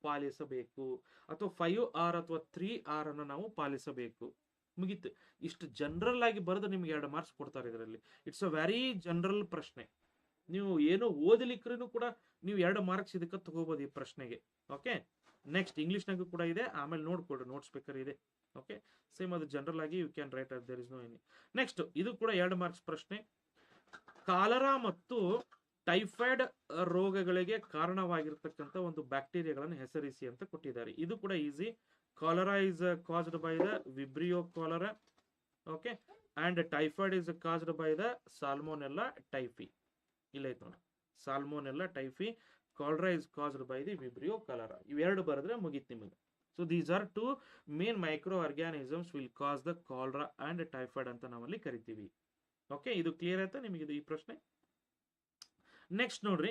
ಪಾಲಿಸಬೇಕು. ಅಥವಾ 5R ಅಥವಾ 3R ಅನ್ನ ನಾವು ಪಾಲಿಸಬೇಕು. ಮುಗೀತು. ಇಷ್ಟು ಜನರಲ್ ಆಗಿ ಬರೆದು ನಿಮ್ಗೆ 2 ಮಾರ್ಕ್ಸ್ ಕೊಡ್ತಾರೆ ಇದರಲ್ಲಿ. ಇಟ್ಸ್ ಅ ವೆರಿ ಜನರಲ್ ಪ್ರಶ್ನೆ. ನೀವು ಏನೋ ಓದಲಿಕ್ರೂ ಕೂಡ ನೀವು 2 ಮಾರ್ಕ್ಸ್ ಇದಕ್ಕೆ ತಗೋಬಹುದು ಈ ಪ್ರಶ್ನೆಗೆ. ಓಕೆ, ನೆಕ್ಸ್ಟ್ ಇಂಗ್ಲಿಷ್ನಾಗೂ ಕೂಡ ಇದೆ, ಆಮೇಲೆ ನೋಡ್ಕೊಡ್ರಿ, ನೋಟ್ಸ್ ಬೇಕಾದ್ರೆ ಇದೆ. ಓಕೆ, ಸೇಮ್ ಅದು ಜನರಲ್ ಆಗಿ you can write, there is no any. Next, ಇದು ಕೂಡ 2 ಮಾರ್ಕ್ಸ್ ಪ್ರಶ್ನೆ. ಕಾಲರಾ ಮತ್ತು ಟೈಫಾಯ್ಡ್ ರೋಗಗಳಿಗೆ ಕಾರಣವಾಗಿರ್ತಕ್ಕಂಥ ಒಂದು ಬ್ಯಾಕ್ಟೀರಿಯಾಗಳನ್ನು ಹೆಸರಿಸಿ ಅಂತ ಕೊಟ್ಟಿದ್ದಾರೆ. ಇದು ಕೂಡ easy. Cholera is caused by the vibrio cholera. Okay, and typhoid is caused by the salmonella typhi. ಇಲ್ಲೈತೆ ನೋಡಿ, salmonella typhi. Cholera is caused by the vibrio cholera. ಇವೆರಡು ಬರೆದ್ರೆ ಮುಗೀತು ನಿಮಗೆ. So these are two main microorganisms will cause the cholera and typhoid ಅಂತ ನಾವಲ್ಲಿ ಕರಿತೀವಿ. Okay, ಇದು ಕ್ಲಿಯರ್ ಆಯ್ತಾ ನಿಮಗೆ ಈ ಪ್ರಶ್ನೆ? ನೆಕ್ಸ್ಟ್ ನೋಡ್ರಿ,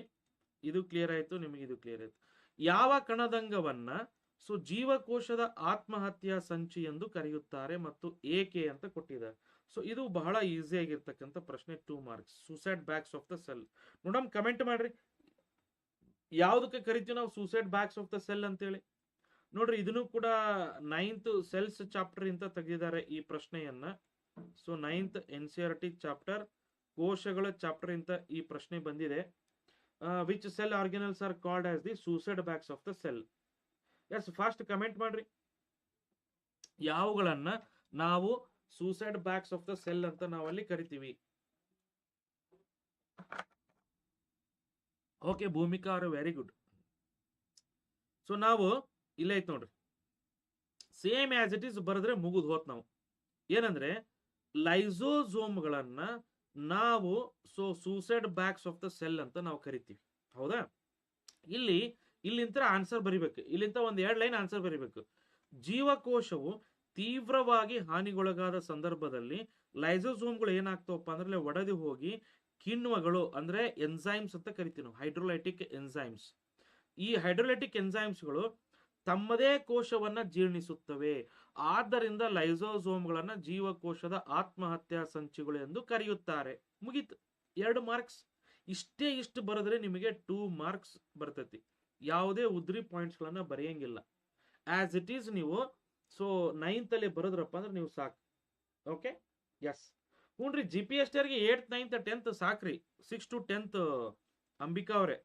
ಇದು ಕ್ಲಿಯರ್ ಆಯ್ತು ನಿಮಗೆ, ಇದು ಕ್ಲಿಯರ್ ಆಯ್ತು. ಯಾವ ಕಣದಂಗವನ್ನ ಸೊ ಜೀವಕೋಶದ ಆತ್ಮಹತ್ಯಾ ಸಂಚಿ ಎಂದು ಕರೆಯುತ್ತಾರೆ ಮತ್ತು ಏಕೆ ಅಂತ ಕೊಟ್ಟಿದ್ದಾರೆ. ಸೊ ಇದು ಬಹಳ ಈಸಿ ಆಗಿರ್ತಕ್ಕಂಥ ಪ್ರಶ್ನೆ, 2 marks. Suicide bags of the cell. ನೋಡಮ್, ಕಮೆಂಟ್ ಮಾಡ್ರಿ ಯಾವ್ದಕ್ಕೆ ಕರಿತೀವಿ ನಾವು suicide bags of the cell ಅಂತೇಳಿ. ನೋಡ್ರಿ, ಇದನ್ನು ಕೂಡ 9th ಸೆಲ್ಸ್ ಚಾಪ್ಟರ್ ಇಂದ ತೆಗೆದಿದ್ದಾರೆ ಈ ಪ್ರಶ್ನೆಯನ್ನ. ಸೊ 9th NCERT ಚಾಪ್ಟರ್ ಕೋಶಗಳ ಚಾಪ್ಟರ್ ಇಂದ ಈ ಪ್ರಶ್ನೆ ಬಂದಿದೆ. Which cell organelles are called as the suicide bags of the cell? Yes, fast comment ಮಾಡ್ರಿ ಯಾವುಗಳನ್ನ ನಾವು suicide bags of the cell ಅಂತ ನಾವಲ್ಲಿ ಕರಿತೀವಿ. ಓಕೆ, ಭೂಮಿಕಾ ಅವರು ವೆರಿ ಗುಡ್. ಸೊ ನಾವು ಇಲ್ಲೇ ಐತ್ ನೋಡ್ರಿ, ಸೇಮ್ ಆಸ್ ಇಟ್ ಈಸ್ ಬರೆದ್ರೆ ಮುಗಿದು ಹೋತ್. ನಾವು ಏನಂದ್ರೆ ಲೈಸೋಸೋಮ್ಗಳನ್ನ ನಾವು suicide bags of the cell ಅಂತ ನಾವು ಕರಿತೀವಿ. ಹೌದಾ? ಇಲ್ಲಿಂದ ಆನ್ಸರ್ ಬರಿಬೇಕು. ಇಲ್ಲಿಂದ ಒಂದ್ 2 ಲೈನ್ ಆನ್ಸರ್ ಬರಿಬೇಕು. ಜೀವಕೋಶವು ತೀವ್ರವಾಗಿ ಹಾನಿಗೊಳಗಾದ ಸಂದರ್ಭದಲ್ಲಿ ಲೈಸೋಸೋಮ್ಗಳು ಏನಾಗ್ತಾವಪ್ಪ ಅಂದ್ರೆ ಒಡೆದು ಹೋಗಿ ಕಿಣ್ವಗಳು ಅಂದ್ರೆ ಎನ್ಸೈಮ್ಸ್ ಅಂತ ಕರಿತೀವಿ ನಾವು, ಹೈಡ್ರೋಲೈಟಿಕ್ ಎನ್ಸೈಮ್ಸ್. ಈ ಹೈಡ್ರೋಲೈಟಿಕ್ ಎನ್ಸೈಮ್ಸ್ಗಳು ತಮ್ಮದೇ ಕೋಶವನ್ನ ಜೀರ್ಣಿಸುತ್ತವೆ. ಆದ್ದರಿಂದ ಲೈಸೋಸೋಮ್ಗಳನ್ನ ಜೀವಕೋಶದ ಆತ್ಮಹತ್ಯಾ ಸಂಚಿಗಳು ಎಂದು ಕರೆಯುತ್ತಾರೆ. ಮುಗೀತು, 2 ಮಾರ್ಕ್ಸ್. ಇಷ್ಟು ಬರೆದ್ರೆ ನಿಮಗೆ 2 ಮಾರ್ಕ್ಸ್ ಬರ್ತೈತಿ. ಯಾವುದೇ ಉದ್ರಿ ಪಾಯಿಂಟ್ಸ್ ಗಳನ್ನ ಬರೆಯಂಗಿಲ್ಲ. ಆಸ್ ಇಟ್ ಈಸ್ ನೀವು 9th ಅಲ್ಲಿ ಬರೋದ್ರಪ್ಪ ಅಂದ್ರೆ ನೀವು ಸಾಕು. Okay, S. ಹ್ಞೂನ್ರಿ, GPST 8th 9th 10th ಸಾಕ್ರಿ. 6 to 10th ಅಂಬಿಕಾ ಅವರೇ.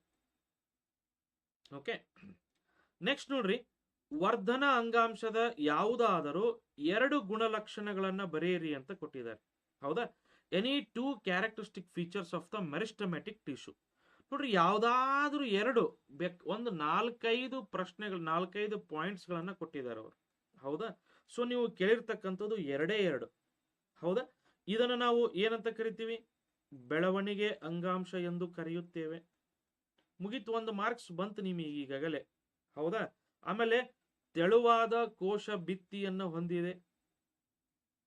ಓಕೆ, ನೆಕ್ಸ್ಟ್ ನೋಡ್ರಿ, ವರ್ಧನ ಅಂಗಾಂಶದ ಯಾವುದಾದರೂ 2 ಗುಣಲಕ್ಷಣಗಳನ್ನ ಬರೆಯಿರಿ ಅಂತ ಕೊಟ್ಟಿದ್ದಾರೆ. ಹೌದಾ? Any 2 characteristic features of the meristematic tissue. ನೋಡ್ರಿ, ಯಾವ್ದಾದ್ರೂ 2 ಒಂದು 4-5 ಪ್ರಶ್ನೆಗಳು, 4-5 ಪಾಯಿಂಟ್ಸ್ ಗಳನ್ನ ಕೊಟ್ಟಿದ್ದಾರೆ ಅವರು. ಹೌದಾ? ಸೊ ನೀವು ಕೇಳಿರ್ತಕ್ಕಂಥದ್ದು 2. ಹೌದಾ? ಇದನ್ನ ನಾವು ಏನಂತ ಕರಿತೀವಿ? ಬೆಳವಣಿಗೆ ಅಂಗಾಂಶ ಎಂದು ಕರೆಯುತ್ತೇವೆ. ಮುಗಿತು, 1 ಮಾರ್ಕ್ಸ್ ಬಂತು ನಿಮಗೆ ಈಗಾಗಲೇ. ಹೌದಾ? ಆಮೇಲೆ ತೆಳುವಾದ ಕೋಶ ಭಿತ್ತಿಯನ್ನು ಹೊಂದಿದೆ.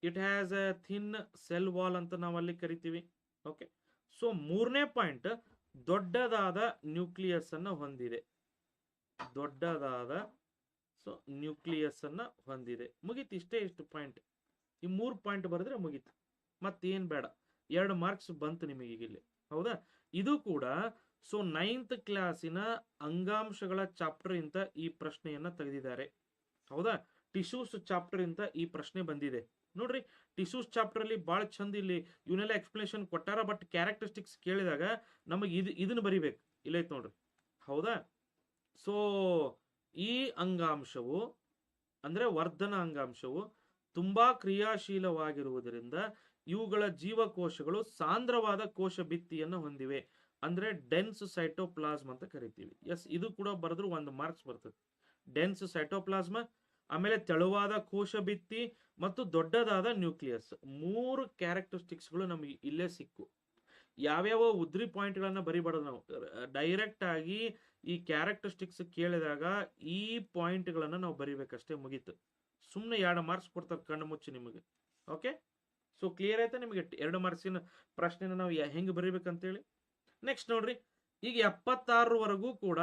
It has A thin cell wall ಅಂತ ನಾವಲ್ಲಿ ಕರಿತೀವಿ. ಓಕೆ, ಸೊ 3ನೇ ಪಾಯಿಂಟ್, ದೊಡ್ಡದಾದ ನ್ಯೂಕ್ಲಿಯಸ್ ಅನ್ನು ಹೊಂದಿದೆ. ದೊಡ್ಡದಾದ ನ್ಯೂಕ್ಲಿಯಸ್ ಅನ್ನ ಹೊಂದಿದೆ. ಮುಗೀತು, ಇಷ್ಟು ಪಾಯಿಂಟ್. ಈ 3 ಪಾಯಿಂಟ್ ಬರೆದ್ರೆ ಮುಗೀತು, ಮತ್ತೇನ್ ಬೇಡ. 2 ಮಾರ್ಕ್ಸ್ ಬಂತು ನಿಮಗೆ ಇಲ್ಲಿ. ಹೌದಾ? ಇದು ಕೂಡ 9th ಕ್ಲಾಸಿನ ಅಂಗಾಂಶಗಳ ಚಾಪ್ಟರ್ ಇಂದ ಈ ಪ್ರಶ್ನೆಯನ್ನ ತೆಗೆದಿದ್ದಾರೆ. ಹೌದಾ? ಟಿಶ್ಯೂಸ್ ಚಾಪ್ಟರ್ ಇಂದ ಈ ಪ್ರಶ್ನೆ ಬಂದಿದೆ. ನೋಡ್ರಿ, ಟಿಶ್ಯೂಸ್ ಚಾಪ್ಟರ್ ಅಲ್ಲಿ ಬಹಳ ಚಂದ ಇಲ್ಲಿ ಇವನ್ನೆಲ್ಲ ಎಕ್ಸ್ಪ್ಲನೇಷನ್ ಕೊಟ್ಟಾರ. ಬಟ್ ಕ್ಯಾರೆಕ್ಟರಿಸ್ಟಿಕ್ಸ್ ಕೇಳಿದಾಗ ನಮಗೆ ಇದನ್ನ ಬರಿಬೇಕು. ಇಲ್ಲೈತ್ ನೋಡ್ರಿ. ಹೌದಾ? ಸೊ ಈ ಅಂಗಾಂಶವು ಅಂದ್ರೆ ವರ್ಧನ ಅಂಗಾಂಶವು ತುಂಬಾ ಕ್ರಿಯಾಶೀಲವಾಗಿರುವುದರಿಂದ ಇವುಗಳ ಜೀವಕೋಶಗಳು ಸಾಂದ್ರವಾದ ಕೋಶ ಭಿತ್ತಿಯನ್ನು ಹೊಂದಿವೆ. ಅಂದ್ರೆ ಡೆನ್ಸ್ ಸೈಟೋಪ್ಲಾಸ್ಮ್ ಅಂತ ಕರಿತೀವಿ. ಎಸ್, ಇದು ಕೂಡ ಬರೆದ್ರು 1 ಮಾರ್ಕ್ಸ್ ಬರ್ತದೆ. ಡೆನ್ಸ್ ಸೈಟೋಪ್ಲಾಸ್ಮ, ಆಮೇಲೆ ತೆಳುವಾದ ಕೋಶ ಭಿತ್ತಿ ಮತ್ತು ದೊಡ್ಡದಾದ ನ್ಯೂಕ್ಲಿಯಸ್. 3 ಕ್ಯಾರೆಕ್ಟರಿಸ್ಟಿಕ್ಸ್ಗಳು ನಮಗೆ ಇಲ್ಲೇ ಸಿಕ್ಕು. ಯಾವ್ಯಾವ ಉದ್ರಿ ಪಾಯಿಂಟ್ಗಳನ್ನ ಬರಿಬಾರ್ದು ನಾವು. ಡೈರೆಕ್ಟ್ ಆಗಿ ಈ ಕ್ಯಾರೆಕ್ಟರಿಸ್ಟಿಕ್ಸ್ ಕೇಳಿದಾಗ ಈ ಪಾಯಿಂಟ್ಗಳನ್ನ ನಾವು ಬರಿಬೇಕಷ್ಟೇ, ಮುಗೀತು. ಸುಮ್ಮನೆ 2 ಮಾರ್ಕ್ಸ್ ಕೊಡ್ತಾರೆ ಕಣ್ಣು ಮುಚ್ಚಿ ನಿಮಗೆ. ಓಕೆ, ಸೊ ಕ್ಲಿಯರ್ ಆಯ್ತಾ ನಿಮಗೆ 2 ಮಾರ್ಕ್ಸಿನ ಪ್ರಶ್ನೆನ ನಾವು ಹೆಂಗೆ ಬರಿಬೇಕಂತೇಳಿ. ನೆಕ್ಸ್ಟ್ ನೋಡ್ರಿ, ಈಗ 76ವರೆಗೂ ಕೂಡ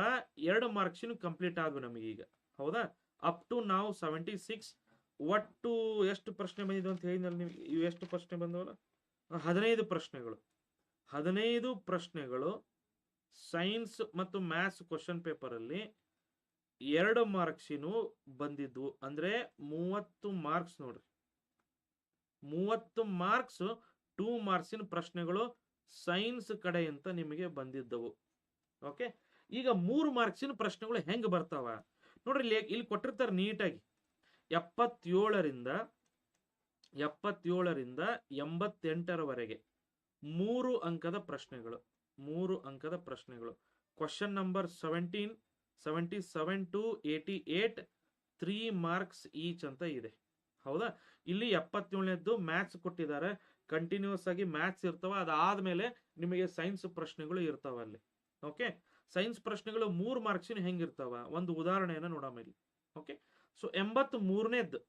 2 ಮಾರ್ಕ್ಸಿನ ಕಂಪ್ಲೀಟ್ ಆದ್ವು ನಮಗೆ ಈಗ. ಹೌದಾ? ಅಪ್ ಟು ನಾವು 76. ಒಟ್ಟು ಎಷ್ಟು ಪ್ರಶ್ನೆ ಬಂದಿದ್ದು ಅಂತ ಹೇಳಿದ್ನಲ್ಲ ನಿಮ್ಗೆ. ಇವು ಎಷ್ಟು ಪ್ರಶ್ನೆ ಬಂದವಲ್ಲ? 15 ಪ್ರಶ್ನೆಗಳು. 15 ಪ್ರಶ್ನೆಗಳು ಸೈನ್ಸ್ ಮತ್ತು ಮ್ಯಾಥ್ಸ್ ಕ್ವಶನ್ ಪೇಪರ್ ಅಲ್ಲಿ 2 ಮಾರ್ಕ್ಸಿನೂ ಬಂದಿದ್ವು. ಅಂದ್ರೆ 30 ಮಾರ್ಕ್ಸ್ ನೋಡ್ರಿ. 30 ಮಾರ್ಕ್ಸ್ 2 ಮಾರ್ಕ್ಸಿನ ಪ್ರಶ್ನೆಗಳು ಸೈನ್ಸ್ ಕಡೆ ಅಂತ ನಿಮಗೆ ಬಂದಿದ್ದವು. ಓಕೆ, ಈಗ 3 ಮಾರ್ಕ್ಸಿನ ಪ್ರಶ್ನೆಗಳು ಹೆಂಗ್ ಬರ್ತಾವ ನೋಡ್ರಿ. ಇಲ್ಲಿ ಕೊಟ್ಟಿರ್ತಾರೆ ನೀಟಾಗಿ. 77ರಿಂದ 88ರವರೆಗೆ 3 ಅಂಕದ ಪ್ರಶ್ನೆಗಳು. 3 ಅಂಕದ ಪ್ರಶ್ನೆಗಳು. Question number 17, 77 to 88, 3 marks each ಅಂತ ಇದೆ. ಹೌದಾ? ಇಲ್ಲಿ 77ನೇದ್ದು ಮ್ಯಾಥ್ಸ್ ಕೊಟ್ಟಿದ್ದಾರೆ. ಕಂಟಿನ್ಯೂಸ್ ಆಗಿ ಮ್ಯಾಥ್ಸ್ ಇರ್ತಾವ. ಅದಾದ್ಮೇಲೆ ನಿಮಗೆ ಸೈನ್ಸ್ ಪ್ರಶ್ನೆಗಳು ಇರ್ತಾವ ಅಲ್ಲಿ. ಓಕೆ, ಸೈನ್ಸ್ ಪ್ರಶ್ನೆಗಳು 3 ಮಾರ್ಕ್ಸಿನ ಹೆಂಗಿರ್ತಾವ ಒಂದು ಉದಾಹರಣೆಯನ್ನ ನೋಡೋಣ ಇಲ್ಲಿ. ಓಕೆ, ಸೊ 83ನೇದ್ದು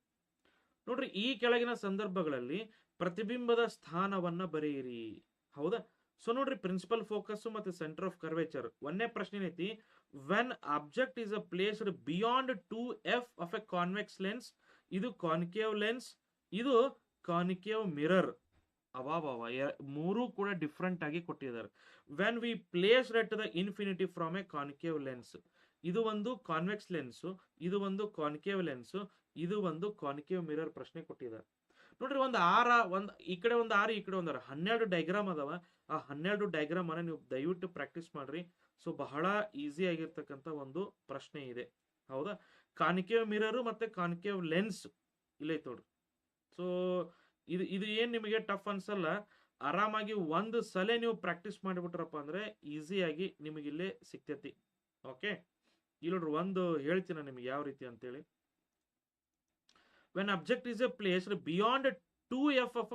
ನೋಡ್ರಿ, ಈ ಕೆಳಗಿನ ಸಂದರ್ಭಗಳಲ್ಲಿ ಪ್ರತಿಬಿಂಬದ ಸ್ಥಾನವನ್ನ ಬರೆಯಿರಿ. ಹೌದಾ? ಸೊ ನೋಡ್ರಿ, ಪ್ರಿನ್ಸಿಪಲ್ ಫೋಕಸ್ ಮತ್ತೆ ಸೆಂಟರ್ ಆಫ್ ಕರ್ವೇಚರ್. ಒಂದೇ ಪ್ರಶ್ನೆ ಐತಿ, when object is a placed beyond 2f of A convex lens. ಇದು ಕಾನ್ಕೇವ್ ಲೆನ್ಸ್, ಇದು ಕಾನ್ಕೇವ್ ಮಿರರ್. ಅವಾವ ಮೂರು ಕೂಡ ಡಿಫ್ರೆಂಟ್ ಆಗಿ ಕೊಟ್ಟಿದ್ದಾರೆ. When we place at the infinity from A concave lens. ಇದು ಒಂದು ಕಾನ್ವೆಕ್ಸ್ ಲೆನ್ಸ್, ಇದು ಒಂದು ಕಾನ್ಕೇವ್ ಲೆನ್ಸ್, ಇದು ಒಂದು ಕಾನ್ಕೇವ್ ಮಿರರ್ ಪ್ರಶ್ನೆ ಕೊಟ್ಟಿದ್ದಾರೆ. ನೋಡ್ರಿ, ಒಂದು ಈ ಕಡೆ ಒಂದು ಆರು, ಈ ಕಡೆ ಒಂದು 12 ಡೈಗ್ರಾಮ್ ಅದಾವ. ಆ 12 ಡೈಗ್ರಾಮ್ ಅನ್ನ ನೀವು ದಯವಿಟ್ಟು ಪ್ರಾಕ್ಟೀಸ್ ಮಾಡ್ರಿ. ಸೊ ಬಹಳ ಈಸಿ ಆಗಿರ್ತಕ್ಕಂಥ ಒಂದು ಪ್ರಶ್ನೆ ಇದೆ. ಹೌದಾ? ಕಾನ್ಕೇವ್ ಮಿರರ್ ಮತ್ತೆ ಕಾನ್ಕೇವ್ ಲೆನ್ಸ್ ಇಲ್ಲೈತೆ ನೋಡ್ರಿ. ಸೊ ಇದು ಏನ್ ನಿಮಗೆ ಟಫ್ ಅನ್ಸಲ್ಲ. ಆರಾಮಾಗಿ ಒಂದು ಸಲ ನೀವು ಪ್ರಾಕ್ಟೀಸ್ ಮಾಡಿಬಿಟ್ರಪ್ಪ ಅಂದ್ರೆ ಈಸಿಯಾಗಿ ನಿಮಗೆ ಇಲ್ಲೇ ಸಿಕ್ತೈತಿ. ಓಕೆ, ಇಲ್ಲಿ ನೋಡ್ರಿ, ಒಂದು ಹೇಳ್ತೀನಿ ನಿಮ್ಗೆ ಯಾವ ರೀತಿ ಅಂತೇಳಿ. When object is A place beyond 2f of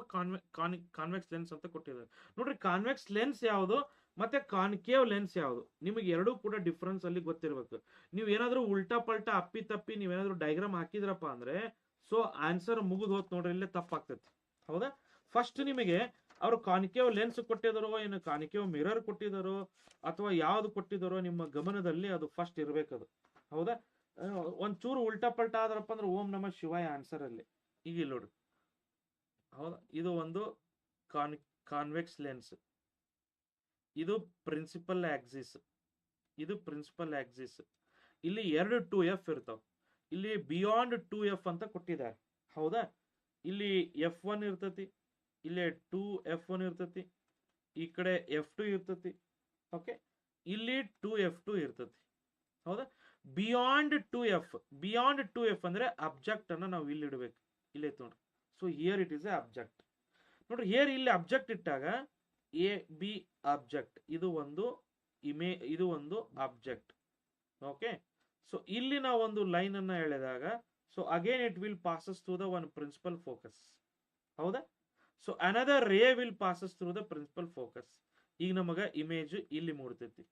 convex lens ಅಂತ ಕೊಟ್ಟಿದ್ದಾರೆ. ನೋಡ್ರಿ, ಕಾನ್ವೆಕ್ಸ್ ಲೆನ್ಸ್ ಯಾವುದು ಮತ್ತೆ ಕಾನ್ಕೇವ್ ಲೆನ್ಸ್ ಯಾವುದು, ನಿಮಗೆ ಎರಡೂ ಕೂಡ ಡಿಫ್ರೆನ್ಸ್ ಅಲ್ಲಿ ಗೊತ್ತಿರ್ಬೇಕು. ನೀವು ಏನಾದ್ರೂ ಉಲ್ಟಾ ಪಲ್ಟಾ ಅಪ್ಪಿ ತಪ್ಪಿ ನೀವೇನಾದ್ರೂ ಡೈಗ್ರಾಮ್ ಹಾಕಿದ್ರಪ್ಪ ಅಂದ್ರೆ ಸೊ ಆನ್ಸರ್ ಮುಗಿದು ಹೋತ್ ನೋಡ್ರಿ, ಇಲ್ಲೇ ತಪ್ಪಾಗ್ತೈತಿ. ಹೌದಾ? ಫಸ್ಟ್ ನಿಮಗೆ ಅವರು ಕಾನ್ಕೇವ್ ಲೆನ್ಸ್ ಕೊಟ್ಟಿದಾರೋ ಏನು ಕಾನ್ಕೇವ್ ಮಿರರ್ ಕೊಟ್ಟಿದಾರೋ ಅಥವಾ ಯಾವ್ದು ಕೊಟ್ಟಿದಾರೋ ನಿಮ್ಮ ಗಮನದಲ್ಲಿ ಅದು ಫಸ್ಟ್ ಇರ್ಬೇಕದು. ಹೌದಾ? ಒಂಚೂರು ಉಲ್ಟಾ ಪಲ್ಟಾ ಆದ್ರಪ್ಪ ಅಂದ್ರೆ ಓಂ ನಮಃ ಶಿವಾಯ ಆನ್ಸರ್ ಅಲ್ಲಿ. ಈಗ ಇಲ್ಲಿ ನೋಡ್ರಿ. ಹೌದಾ? ಇದು ಒಂದು ಕಾನ್ವೆಕ್ಸ್ ಲೆನ್ಸ್, ಇದು ಪ್ರಿನ್ಸಿಪಲ್ ಆಕ್ಸಿಸ್, ಇದು ಪ್ರಿನ್ಸಿಪಲ್ ಆಕ್ಸಿಸ್. ಇಲ್ಲಿ 2 2f ಇರ್ತಾವ. ಇಲ್ಲಿ ಬಿಯಾಂಡ್ 2f ಅಂತ ಕೊಟ್ಟಿದ್ದಾರೆ. ಹೌದಾ? ಇಲ್ಲಿ f1 ಇರ್ತತಿ, ಇಲ್ಲಿ 2f1 ಇರ್ತತಿ, ಈ ಕಡೆ f2 ಇರ್ತತಿ. ಓಕೆ, ಇಲ್ಲಿ 2f2 ಇರ್ತತಿ. ಹೌದಾ? ಬಿಯಾಂಡ್ 2f ಅಂದ್ರೆ ಅಬ್ಜೆಕ್ಟ್ ಅನ್ನ ನಾವು ಇಲ್ಲಿ ಇಡಬೇಕು. ಇಲ್ಲೇ ನೋಡ್ರಿ. So here it is A object. ನೋಡ್ರಿ, ಹಿಯರ್ ಇಲ್ಲಿ ಅಬ್ಜೆಕ್ಟ್ ಇಟ್ಟಾಗ ಎ ಬಿ ಆಬ್ಜೆಕ್ಟ್, ಇದು ಒಂದು ಇದು ಒಂದು ಆಬ್ಜೆಕ್ಟ್. ಓಕೆ, ಸೊ ಇಲ್ಲಿ ನಾವು ಒಂದು ಲೈನ್ ಅನ್ನ ಎಳೆದಾಗ so again it will passes through the one principal focus. ಹೌದಾ? So another ray will passes through the principal focus. ಈಗ ನಮಗ ಇಮೇಜ್ ಇಲ್ಲಿ ಮೂಡ್ತೈತಿ.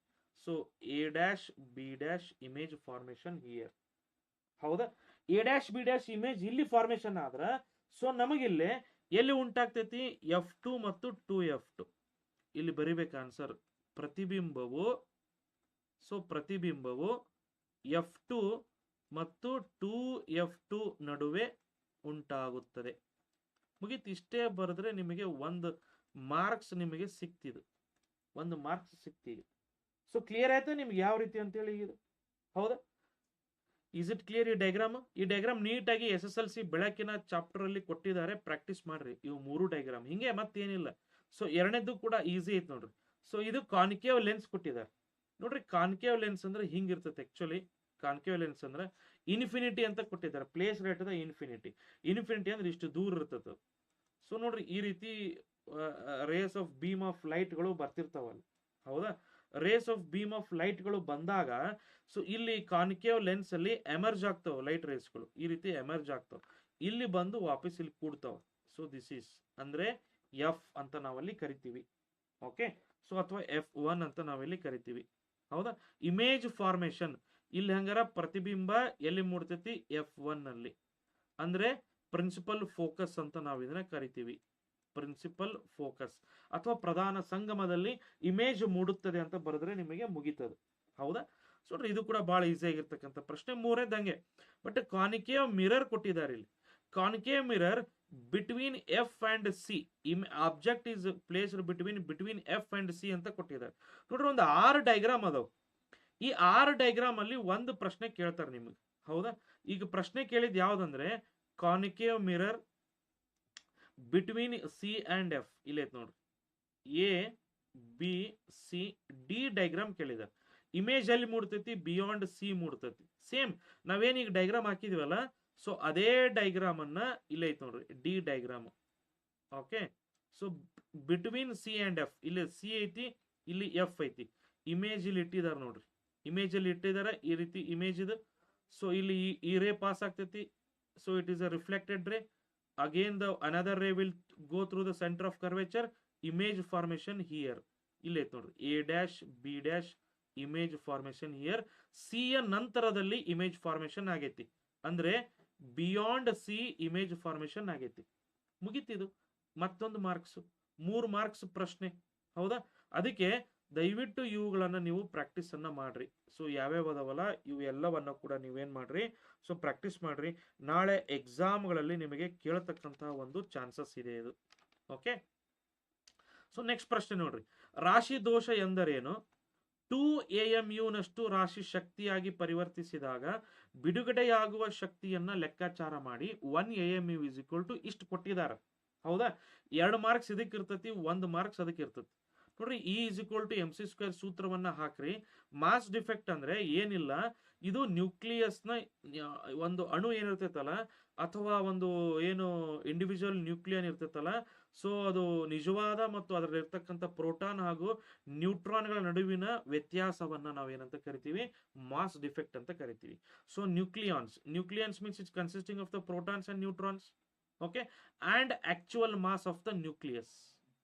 So A dash B dash image formation here. ಹೌದಾ? A dash B dash image ಇಲ್ಲಿ formation ಆದ್ರ so ನಮಗಿಲ್ಲಿ ಎಲ್ಲಿ ಉಂಟಾಗ್ತೈತಿ? f2 ಮತ್ತು 2f2 ಇಲ್ಲಿ ಬರಿಬೇಕು ಆನ್ಸರ್. ಪ್ರತಿಬಿಂಬವು f2 ಮತ್ತು 2f2 ನಡುವೆ ಉಂಟಾಗುತ್ತದೆ. ಮುಗೀತು. ಇಷ್ಟೇ ಬರೆದ್ರೆ ನಿಮಗೆ ಒಂದು ಮಾರ್ಕ್ಸ್ ನಿಮಗೆ ಸಿಕ್ತಿದೆ, ಒಂದು ಮಾರ್ಕ್ಸ್ ಸಿಕ್ತಿದೆ. ಸೊ ಕ್ಲಿಯರ್ ಆಯ್ತಾ ನಿಮ್ಗೆ ಯಾವ ರೀತಿ ಅಂತೇಳಿ ಇದು? ಹೌದಾ? Is it clear? ಈ ಡೈಗ್ರಾಮ್ ನೀಟಾಗಿ SSLC ಬೆಳಕಿನ ಚಾಪ್ಟರ್ ಅಲ್ಲಿ ಕೊಟ್ಟಿದ್ದಾರೆ. ಪ್ರಾಕ್ಟೀಸ್ ಮಾಡ್ರಿ ಇವು 3 ಡೈಗ್ರಾಮ್. ಹಿಂಗೆ ಮತ್ತೇನಿಲ್ಲ. ಸೊ ಎರಡನೇದು ಕೂಡ ಈಸಿ ಐತ್ ನೋಡ್ರಿ. ಸೊ ಇದು ಕಾನ್ಕೇವ್ ಲೆನ್ಸ್ ಕೊಟ್ಟಿದ್ದಾರೆ. ನೋಡ್ರಿ, ಕಾನ್ಕೇವ್ ಲೆನ್ಸ್ ಅಂದ್ರೆ ಹಿಂಗಿರ್ತೈತೆ. ಆಕ್ಚುಲಿ ಕಾನ್ಕೇವ್ ಲೆನ್ಸ್ ಅಂದ್ರೆ ಇನ್ಫಿನಿಟಿ ಅಂತ ಕೊಟ್ಟಿದ್ದಾರೆ. ಪ್ಲೇಸ್ ರೇಟ್ ದ ಇನ್ಫಿನಿಟಿ ಅಂದ್ರೆ ಇಷ್ಟು ದೂರ ಇರ್ತದೆ. ಸೊ ನೋಡ್ರಿ, ಈ ರೀತಿ ರೇಸ್ ಆಫ್ ಬೀಮ್ ಆಫ್ ಲೈಟ್ಗಳು ಬರ್ತಿರ್ತಾವಲ್ಲ. ಹೌದಾ? ರೇಸ್ ಆಫ್ ಬೀಮ್ ಆಫ್ ಲೈಟ್ಗಳು ಬಂದಾಗ ಸೊ ಇಲ್ಲಿ ಕಾನ್ಕೇವ್ ಲೆನ್ಸ್ ಅಲ್ಲಿ ಎಮರ್ಜ್ ಆಗ್ತಾವ ಲೈಟ್ ರೇಸ್ಗಳು. ಈ ರೀತಿ ಎಮರ್ಜ್ ಆಗ್ತಾವ, ಇಲ್ಲಿ ಬಂದು ವಾಪಸ್ ಇಲ್ಲಿ ಕೂಡ್ತಾವ. ಸೊ ದಿಸ್ ಈಸ್ ಅಂದ್ರೆ ಎಫ್ ಅಂತ ನಾವಲ್ಲಿ ಕರಿತೀವಿ. ಓಕೆ, ಸೊ ಅಥವಾ f1 ಅಂತ ನಾವಿಲ್ಲಿ ಕರಿತೀವಿ. ಹೌದಾ? ಇಮೇಜ್ ಫಾರ್ಮೇಶನ್ ಇಲ್ಲಿ ಹಂಗಾರ ಪ್ರತಿಬಿಂಬ ಎಲ್ಲಿ ಮೂಡ್ತೈತಿ? f1 ನಲ್ಲಿ. ಅಂದ್ರೆ ಪ್ರಿನ್ಸಿಪಲ್ ಫೋಕಸ್ ಅಂತ ನಾವು ಇದನ್ನ ಕರಿತೀವಿ. ಪ್ರಿನ್ಸಿಪಲ್ ಫೋಕಸ್ ಅಥವಾ ಪ್ರಧಾನ ಸಂಗಮದಲ್ಲಿ ಇಮೇಜ್ ಮೂಡುತ್ತದೆ ಅಂತ ಬರೆದ್ರೆ ನಿಮಗೆ ಮುಗಿತದೆ. ಹೌದಾ? ಸೊ ಇದು ಕೂಡ ಬಹಳ ಈಸಿ ಆಗಿರ್ತಕ್ಕಂಥ ಪ್ರಶ್ನೆ. ಮೂರನೇದಂಗೆ ಬಟ್ ಕಾನ್ಕೇವ್ ಮಿರರ್ ಕೊಟ್ಟಿದ್ದಾರೆ ಇಲ್ಲಿ. Concave mirror between F and C, object is placed between F and C ಅಂತ ಕೊಟ್ಟಿದ್ದಾರೆ. ನೋಡ್ರಿ, ಒಂದು 6 ಡೈಗ್ರಾಮ್ ಅದಾವ. ಈ 6 ಡೈಗ್ರಾಮ್ ಅಲ್ಲಿ ಒಂದು ಪ್ರಶ್ನೆ ಕೇಳ್ತಾರೆ ನಿಮಗೆ. ಹೌದಾ? ಈಗ ಪ್ರಶ್ನೆ ಕೇಳಿದ್ ಯಾವ್ದಂದ್ರೆ concave mirror between C and F. ಇಲ್ಲೈತ್ ನೋಡ್ರಿ, A B C D diagram ಕೇಳಿದಾರೆ. ಇಮೇಜ್ ಅಲ್ಲಿ ಮೂಡ್ತೈತಿ? ಬಿಯಾಂಡ್ ಸಿ ಮೂಡ್ತೈತಿ. ಸೇಮ್ ನಾವೇನ್ ಈಗ ಡೈಗ್ರಾಮ್ ಹಾಕಿದ್ವಲ್ಲ, ಸೊ ಅದೇ ಡೈಗ್ರಾಮ್ ಅನ್ನ ಇಲ್ಲೇ ಐತ್ ನೋಡ್ರಿ, D diagram. Okay, so between C and F, ಇಲ್ಲಿ ಸಿ ಐತಿ, ಇಲ್ಲಿ ಎಫ್ ಐತಿ, ಇಮೇಜ್ ಇಲ್ಲಿ ಇಟ್ಟಿದ್ದಾರೆ ನೋಡ್ರಿ, ಇಮೇಜ್ ಅಲ್ಲಿ ಇಟ್ಟಿದ್ದಾರೆ ಈ ರೀತಿ ಇಮೇಜ್ ಇದು. ಸೊ ಇಲ್ಲಿ ಈ ರೇ ಪಾಸ್ ಆಗ್ತೈತಿ, so it is a reflected ray. Again the another ray will go through the centre of curvature, image formation here. ಇಲ್ಲಿ ಐತೆ ನೋಡ್ರಿ, A dash B dash image formation here. C ಯ ನಂತರದಲ್ಲಿ image formation ಆಗೈತಿ, ಅಂದ್ರೆ beyond C image formation ಆಗೈತಿ. ಮುಗಿತಿದು ಮತ್ತೊಂದು marks, 3 marks ಪ್ರಶ್ನೆ. ಹೌದಾ? ಅದಕ್ಕೆ ದಯವಿಟ್ಟು ಇವುಗಳನ್ನ ನೀವು ಪ್ರಾಕ್ಟೀಸ್ ಅನ್ನ ಮಾಡ್ರಿ. ಸೊ ಯಾವ್ಯಾವ ಅದಾವಲ್ಲ ಇವು ಎಲ್ಲವನ್ನ ಕೂಡ ನೀವೇನ್ ಮಾಡ್ರಿ, ಸೊ ಪ್ರಾಕ್ಟೀಸ್ ಮಾಡ್ರಿ. ನಾಳೆ ಎಕ್ಸಾಮ್ಗಳಲ್ಲಿ ನಿಮಗೆ ಕೇಳತಕ್ಕಂತಹ ಒಂದು ಚಾನ್ಸಸ್ ಇದೆ ಇದು. ಓಕೆ, ಸೊ ನೆಕ್ಸ್ಟ್ ಪ್ರಶ್ನೆ ನೋಡ್ರಿ, ರಾಶಿ ದೋಷ ಎಂದರೇನು? 2 AMU ರಾಶಿ ಶಕ್ತಿಯಾಗಿ ಪರಿವರ್ತಿಸಿದಾಗ ಬಿಡುಗಡೆಯಾಗುವ ಶಕ್ತಿಯನ್ನ ಲೆಕ್ಕಾಚಾರ ಮಾಡಿ. 1 AMU ಇಷ್ಟು ಕೊಟ್ಟಿದ್ದಾರೆ. ಹೌದಾ? 2 ಮಾರ್ಕ್ಸ್ ಇದಕ್ಕೆ ಇರ್ತತಿ, 1 ಮಾರ್ಕ್ಸ್ ಅದಕ್ಕೆ ಇರ್ತತಿ. ನೋಡ್ರಿ, E=mc² ಸೂತ್ರವನ್ನ ಹಾಕ್ರಿ. ಮಾಸ್ ಡಿಫೆಕ್ಟ್ ಅಂದ್ರೆ ಏನಿಲ್ಲ, ಇದು ನ್ಯೂಕ್ಲಿಯಸ್ನ ಒಂದು ಅಣು ಏನಿರ್ತೈತಲ್ಲ, ಅಥವಾ ಒಂದು ಏನು ಇಂಡಿವಿಜುವಲ್ ನ್ಯೂಕ್ಲಿಯನ್ ಇರ್ತೈತಲ್ಲ, ಸೊ ಅದು ನಿಜವಾದ ಮತ್ತು ಅದರಲ್ಲಿ ಇರ್ತಕ್ಕಂಥ ಪ್ರೋಟಾನ್ ಹಾಗೂ ನ್ಯೂಟ್ರಾನ್ಗಳ ನಡುವಿನ ವ್ಯತ್ಯಾಸವನ್ನ ನಾವೇನಂತ ಕರಿತೀವಿ? ಮಾಸ್ ಡಿಫೆಕ್ಟ್ ಅಂತ ಕರಿತೀವಿ. So nucleons means it's consisting of the protons and neutrons, okay, and actual mass of the nucleus.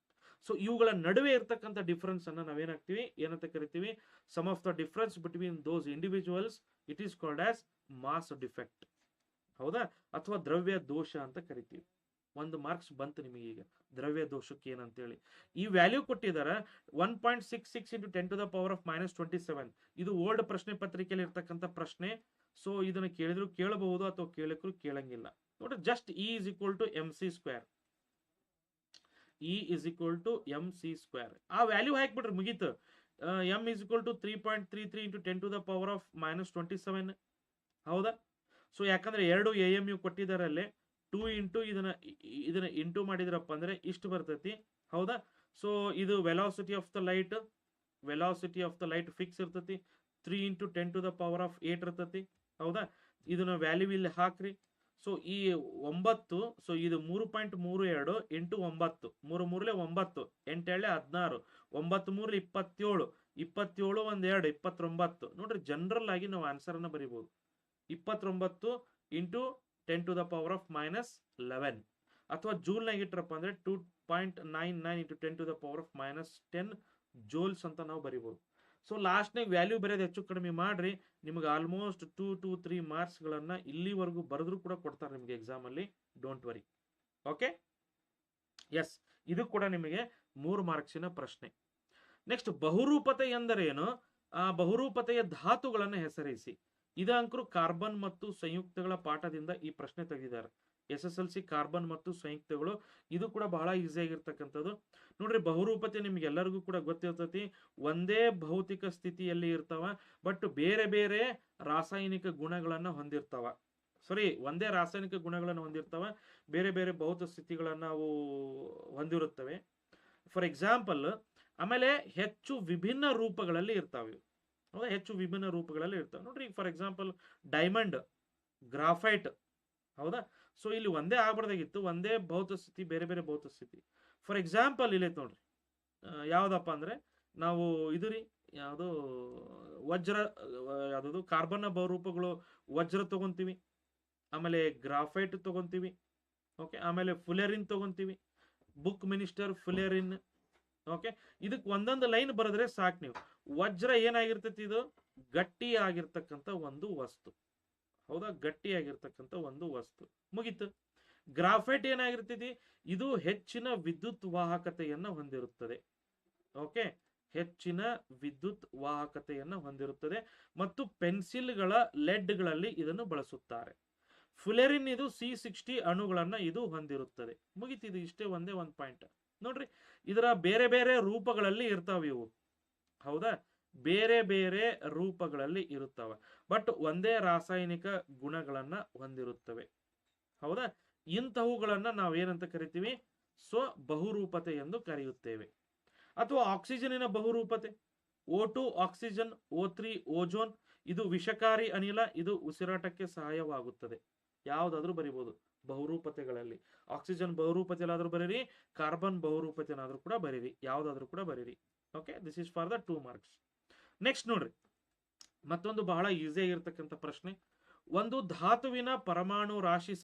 So ಇವುಗಳ ನಡುವೆ ಇರ್ತಕ್ಕಂಥ ಡಿಫರೆನ್ಸ್ ಅನ್ನ ನಾವೇನಾಗ್ತೀವಿ, ಏನಂತ ಕರಿತೀವಿ? Sum of the difference between those individuals, it is called as mass defect. ಹೌದಾ? ಅಥವಾ ದ್ರವ್ಯ ದೋಷ ಅಂತ ಕರಿತೀವಿ. 1 ಮಾರ್ಕ್ಸ್ ಬಂತು ನಿಮಗೆ ಈಗ ದ್ರವ್ಯ ದೋಷಕ್ಕೆ ಏನಂತೇಳಿ. ಈ ವ್ಯಾಲ್ಯೂ ಕೊಟ್ಟಿದ್ದಾರೆ 1.66 × 10⁻⁻27. ಇದು ಓಲ್ಡ್ ಪ್ರಶ್ನೆ ಪತ್ರಿಕೆಯಲ್ಲಿ ಇರ್ತಕ್ಕಂಥ ಪ್ರಶ್ನೆ. ಸೊ ಇದನ್ನ ಕೇಳಿದ್ರು ಕೇಳಬಹುದು ಅಥವಾ ಕೇಳಕ್ರು ಕೇಳಂಗಿಲ್ಲ. ನೋಡ್ರಿ, ಜಸ್ಟ್ E=mc². E=mc². ಆ ವ್ಯಾಲ್ಯೂ ಹಾಕ್ಬಿಡ್ರಿ, ಮುಗೀತು. m=3.33 × 10⁻⁻27. ಹೌದಾ? ಸೊ ಯಾಕಂದ್ರೆ 2 AMU ಕೊಟ್ಟಿದ್ದಾರೆ ಅಲ್ಲೇ, 2 ಇಂಟು ಇದನ್ನ ಇಂಟು ಮಾಡಿದ್ರಪ್ಪ ಅಂದ್ರೆ ಇಷ್ಟು ಬರ್ತೈತಿ. ಹೌದಾ? ಸೊ ಇದು velocity of the light fix ಇರ್ತೈತಿ. 3 × 10⁸ ಇರ್ತೈತಿ. ಹೌದಾ? ಇದನ್ನ ವ್ಯಾಲ್ಯೂ ಇಲ್ಲಿ ಹಾಕ್ರಿ. ಸೊ ಈ 9, ಸೊ ಇದು 3.32 ಇಂಟು 9, 3 3 9, 8 16, 9 3 27, 27 1 2 29. ನೋಡ್ರಿ, ಜನರಲ್ ಆಗಿ ನಾವು ಆನ್ಸರ್ ಅನ್ನ ಬರೀಬಹುದು. 29 ಇಂಟು 10⁻⁻11, ಅಥವಾ ಜೂಲ್ ನಾಗ ಇಟ್ರಪ್ಪ ಅಂದ್ರೆ 2.99 × 10⁻⁻10 ಜೂಲ್ಸ್ ಅಂತ ನಾವು ಬರೀಬಹುದು. ಸೊ ಲಾಸ್ಟ್ನಾಗ ವ್ಯಾಲ್ಯೂ ಬರೆಯೋದು ಹೆಚ್ಚು ಕಡಿಮೆ ಮಾಡ್ರಿ, ನಿಮ್ಗೆ ಆಲ್ಮೋಸ್ಟ್ 2 to 3 ಮಾರ್ಕ್ಸ್ ಗಳನ್ನ ಇಲ್ಲಿವರೆಗೂ ಬರೆದ್ರು ಕೂಡ ಕೊಡ್ತಾರೆ ನಿಮ್ಗೆ ಎಕ್ಸಾಮ್ ಅಲ್ಲಿ. Don't worry. ಓಕೆ, ಎಸ್, ಇದು ಕೂಡ ನಿಮಗೆ 3 ಮಾರ್ಕ್ಸಿನ ಪ್ರಶ್ನೆ. ನೆಕ್ಸ್ಟ್, ಬಹುರೂಪತೆ ಎಂದರೇನು? ಆ ಬಹುರೂಪತೆಯ ಧಾತುಗಳನ್ನು ಹೆಸರಿಸಿ. ಇದಂಕರು ಕಾರ್ಬನ್ ಮತ್ತು ಸಂಯುಕ್ತಗಳ ಪಾಠದಿಂದ ಈ ಪ್ರಶ್ನೆ ತೆಗೆದಿದ್ದಾರೆ. SSLC ಕಾರ್ಬನ್ ಮತ್ತು ಸಂಯುಕ್ತಗಳು, ಇದು ಕೂಡ ಬಹಳ ಈಸಿ ಆಗಿರ್ತಕ್ಕಂಥದ್ದು. ನೋಡ್ರಿ, ಬಹುರೂಪತೆ ನಿಮ್ಗೆ ಎಲ್ಲರಿಗೂ ಕೂಡ ಗೊತ್ತಿರ್ತೈತಿ. ಒಂದೇ ಭೌತಿಕ ಸ್ಥಿತಿಯಲ್ಲಿ ಇರ್ತಾವ, ಬಟ್ ಬೇರೆ ಬೇರೆ ರಾಸಾಯನಿಕ ಗುಣಗಳನ್ನ ಹೊಂದಿರ್ತಾವ. ಒಂದೇ ರಾಸಾಯನಿಕ ಗುಣಗಳನ್ನು ಹೊಂದಿರ್ತಾವ, ಬೇರೆ ಬೇರೆ ಭೌತ ಸ್ಥಿತಿಗಳನ್ನ ಅವು ಹೊಂದಿರುತ್ತವೆ. ಫಾರ್ ಎಕ್ಸಾಂಪಲ್, ಆಮೇಲೆ ಹೆಚ್ಚು ವಿಭಿನ್ನ ರೂಪಗಳಲ್ಲಿ ಇರ್ತಾವೆ. ಹೌದಾ? ಹೆಚ್ಚು ವಿಭಿನ್ನ ರೂಪಗಳಲ್ಲಿ ಇರ್ತಾವೆ. ನೋಡ್ರಿ, ಫಾರ್ ಎಕ್ಸಾಂಪಲ್ ಡೈಮಂಡ್, ಗ್ರಾಫೈಟ್. ಹೌದಾ? ಸೊ ಇಲ್ಲಿ ಒಂದೇ ಆಗ್ಬಾರ್ದಾಗಿತ್ತು, ಒಂದೇ ಭೌತ ಸ್ಥಿತಿ, ಬೇರೆ ಬೇರೆ ಭೌತ ಸ್ಥಿತಿ. ಫಾರ್ ಎಕ್ಸಾಂಪಲ್ ಇಲ್ಲಿ ನೋಡ್ರಿ, ಯಾವ್ದಪ್ಪ ಅಂದ್ರೆ ನಾವು ಇದು ರೀ, ಯಾವುದು ವಜ್ರ, ಯಾವ್ದು ಕಾರ್ಬನ್ ಬಹುರೂಪಗಳು, ವಜ್ರ ತಗೊಂತೀವಿ, ಆಮೇಲೆ ಗ್ರಾಫೈಟ್ ತಗೊಂತೀವಿ, ಓಕೆ, ಆಮೇಲೆ ಫುಲೆರಿನ್ ತಗೊಂತೀವಿ, ಬುಕ್ ಮಿನಿಸ್ಟರ್ ಫುಲೆರಿನ್. ಓಕೆ, ಇದಕ್ಕೆ ಒಂದೊಂದು ಲೈನ್ ಬರೆದ್ರೆ ಸಾಕು ನೀವು. ವಜ್ರ ಏನಾಗಿರ್ತೈತಿ? ಇದು ಗಟ್ಟಿ ಆಗಿರ್ತಕ್ಕಂಥ ಒಂದು ವಸ್ತು. ಹೌದಾ? ಗಟ್ಟಿ ಆಗಿರ್ತಕ್ಕಂಥ ಒಂದು ವಸ್ತು. ಮುಗೀತು. ಗ್ರಾಫೈಟ್ ಏನಾಗಿರ್ತೈತಿ? ಇದು ಹೆಚ್ಚಿನ ವಿದ್ಯುತ್ ವಾಹಕತೆಯನ್ನ ಹೊಂದಿರುತ್ತದೆ. ಓಕೆ, ಹೆಚ್ಚಿನ ವಿದ್ಯುತ್ ವಾಹಕತೆಯನ್ನ ಹೊಂದಿರುತ್ತದೆ ಮತ್ತು ಪೆನ್ಸಿಲ್ಗಳ ಲೆಡ್ಗಳಲ್ಲಿ ಇದನ್ನು ಬಳಸುತ್ತಾರೆ. ಫುಲೆರಿನ್ ಇದು C60 ಅಣುಗಳನ್ನ ಇದು ಹೊಂದಿರುತ್ತದೆ. ಮುಗಿತಿದು, ಇಷ್ಟೇ, ಒಂದೇ ಒಂದು ಪಾಯಿಂಟ್. ನೋಡ್ರಿ, ಇದರ ಬೇರೆ ಬೇರೆ ರೂಪಗಳಲ್ಲಿ ಇರ್ತಾವ ಇವು. ಹೌದಾ? ಬೇರೆ ಬೇರೆ ರೂಪಗಳಲ್ಲಿ ಇರುತ್ತವ, ಬಟ್ ಒಂದೇ ರಾಸಾಯನಿಕ ಗುಣಗಳನ್ನ ಹೊಂದಿರುತ್ತವೆ. ಹೌದಾ? ಇಂತಹವುಗಳನ್ನ ನಾವೇನಂತ ಕರಿತೀವಿ? ಸೊ ಬಹುರೂಪತೆ ಎಂದು ಕರೆಯುತ್ತೇವೆ. ಅಥವಾ ಆಕ್ಸಿಜನಿನ ಬಹುರೂಪತೆ, O2 ಆಕ್ಸಿಜನ್, O3 ಓಜೋನ್. ಇದು ವಿಷಕಾರಿ ಅನಿಲ, ಇದು ಉಸಿರಾಟಕ್ಕೆ ಸಹಾಯವಾಗುತ್ತದೆ. ಯಾವ್ದಾದ್ರೂ ಬರಿಬಹುದು ಬಹುರೂಪತೆಗಳಲ್ಲಿ. ಆಕ್ಸಿಜನ್ ಬಹುರೂಪತೆಲಾದ್ರೂ ಬರೀರಿ, ಕಾರ್ಬನ್ ಬಹುರೂಪತೆನಾದ್ರೂ ಕೂಡ ಬರೀರಿ, ಯಾವ್ದಾದ್ರೂ ಕೂಡ ಬರೀರಿ. Okay, this is for the 2 marks. Next ನೋಡ್ರಿ, ಮತ್ತೊಂದು ಬಹಳ ಈಸಿ ಆಗಿರ್ತಕ್ಕಂಥ ಪ್ರಶ್ನೆ. ಒಂದು ಧಾತುವಿನ ಪರಮಾಣು ರಾಶಿ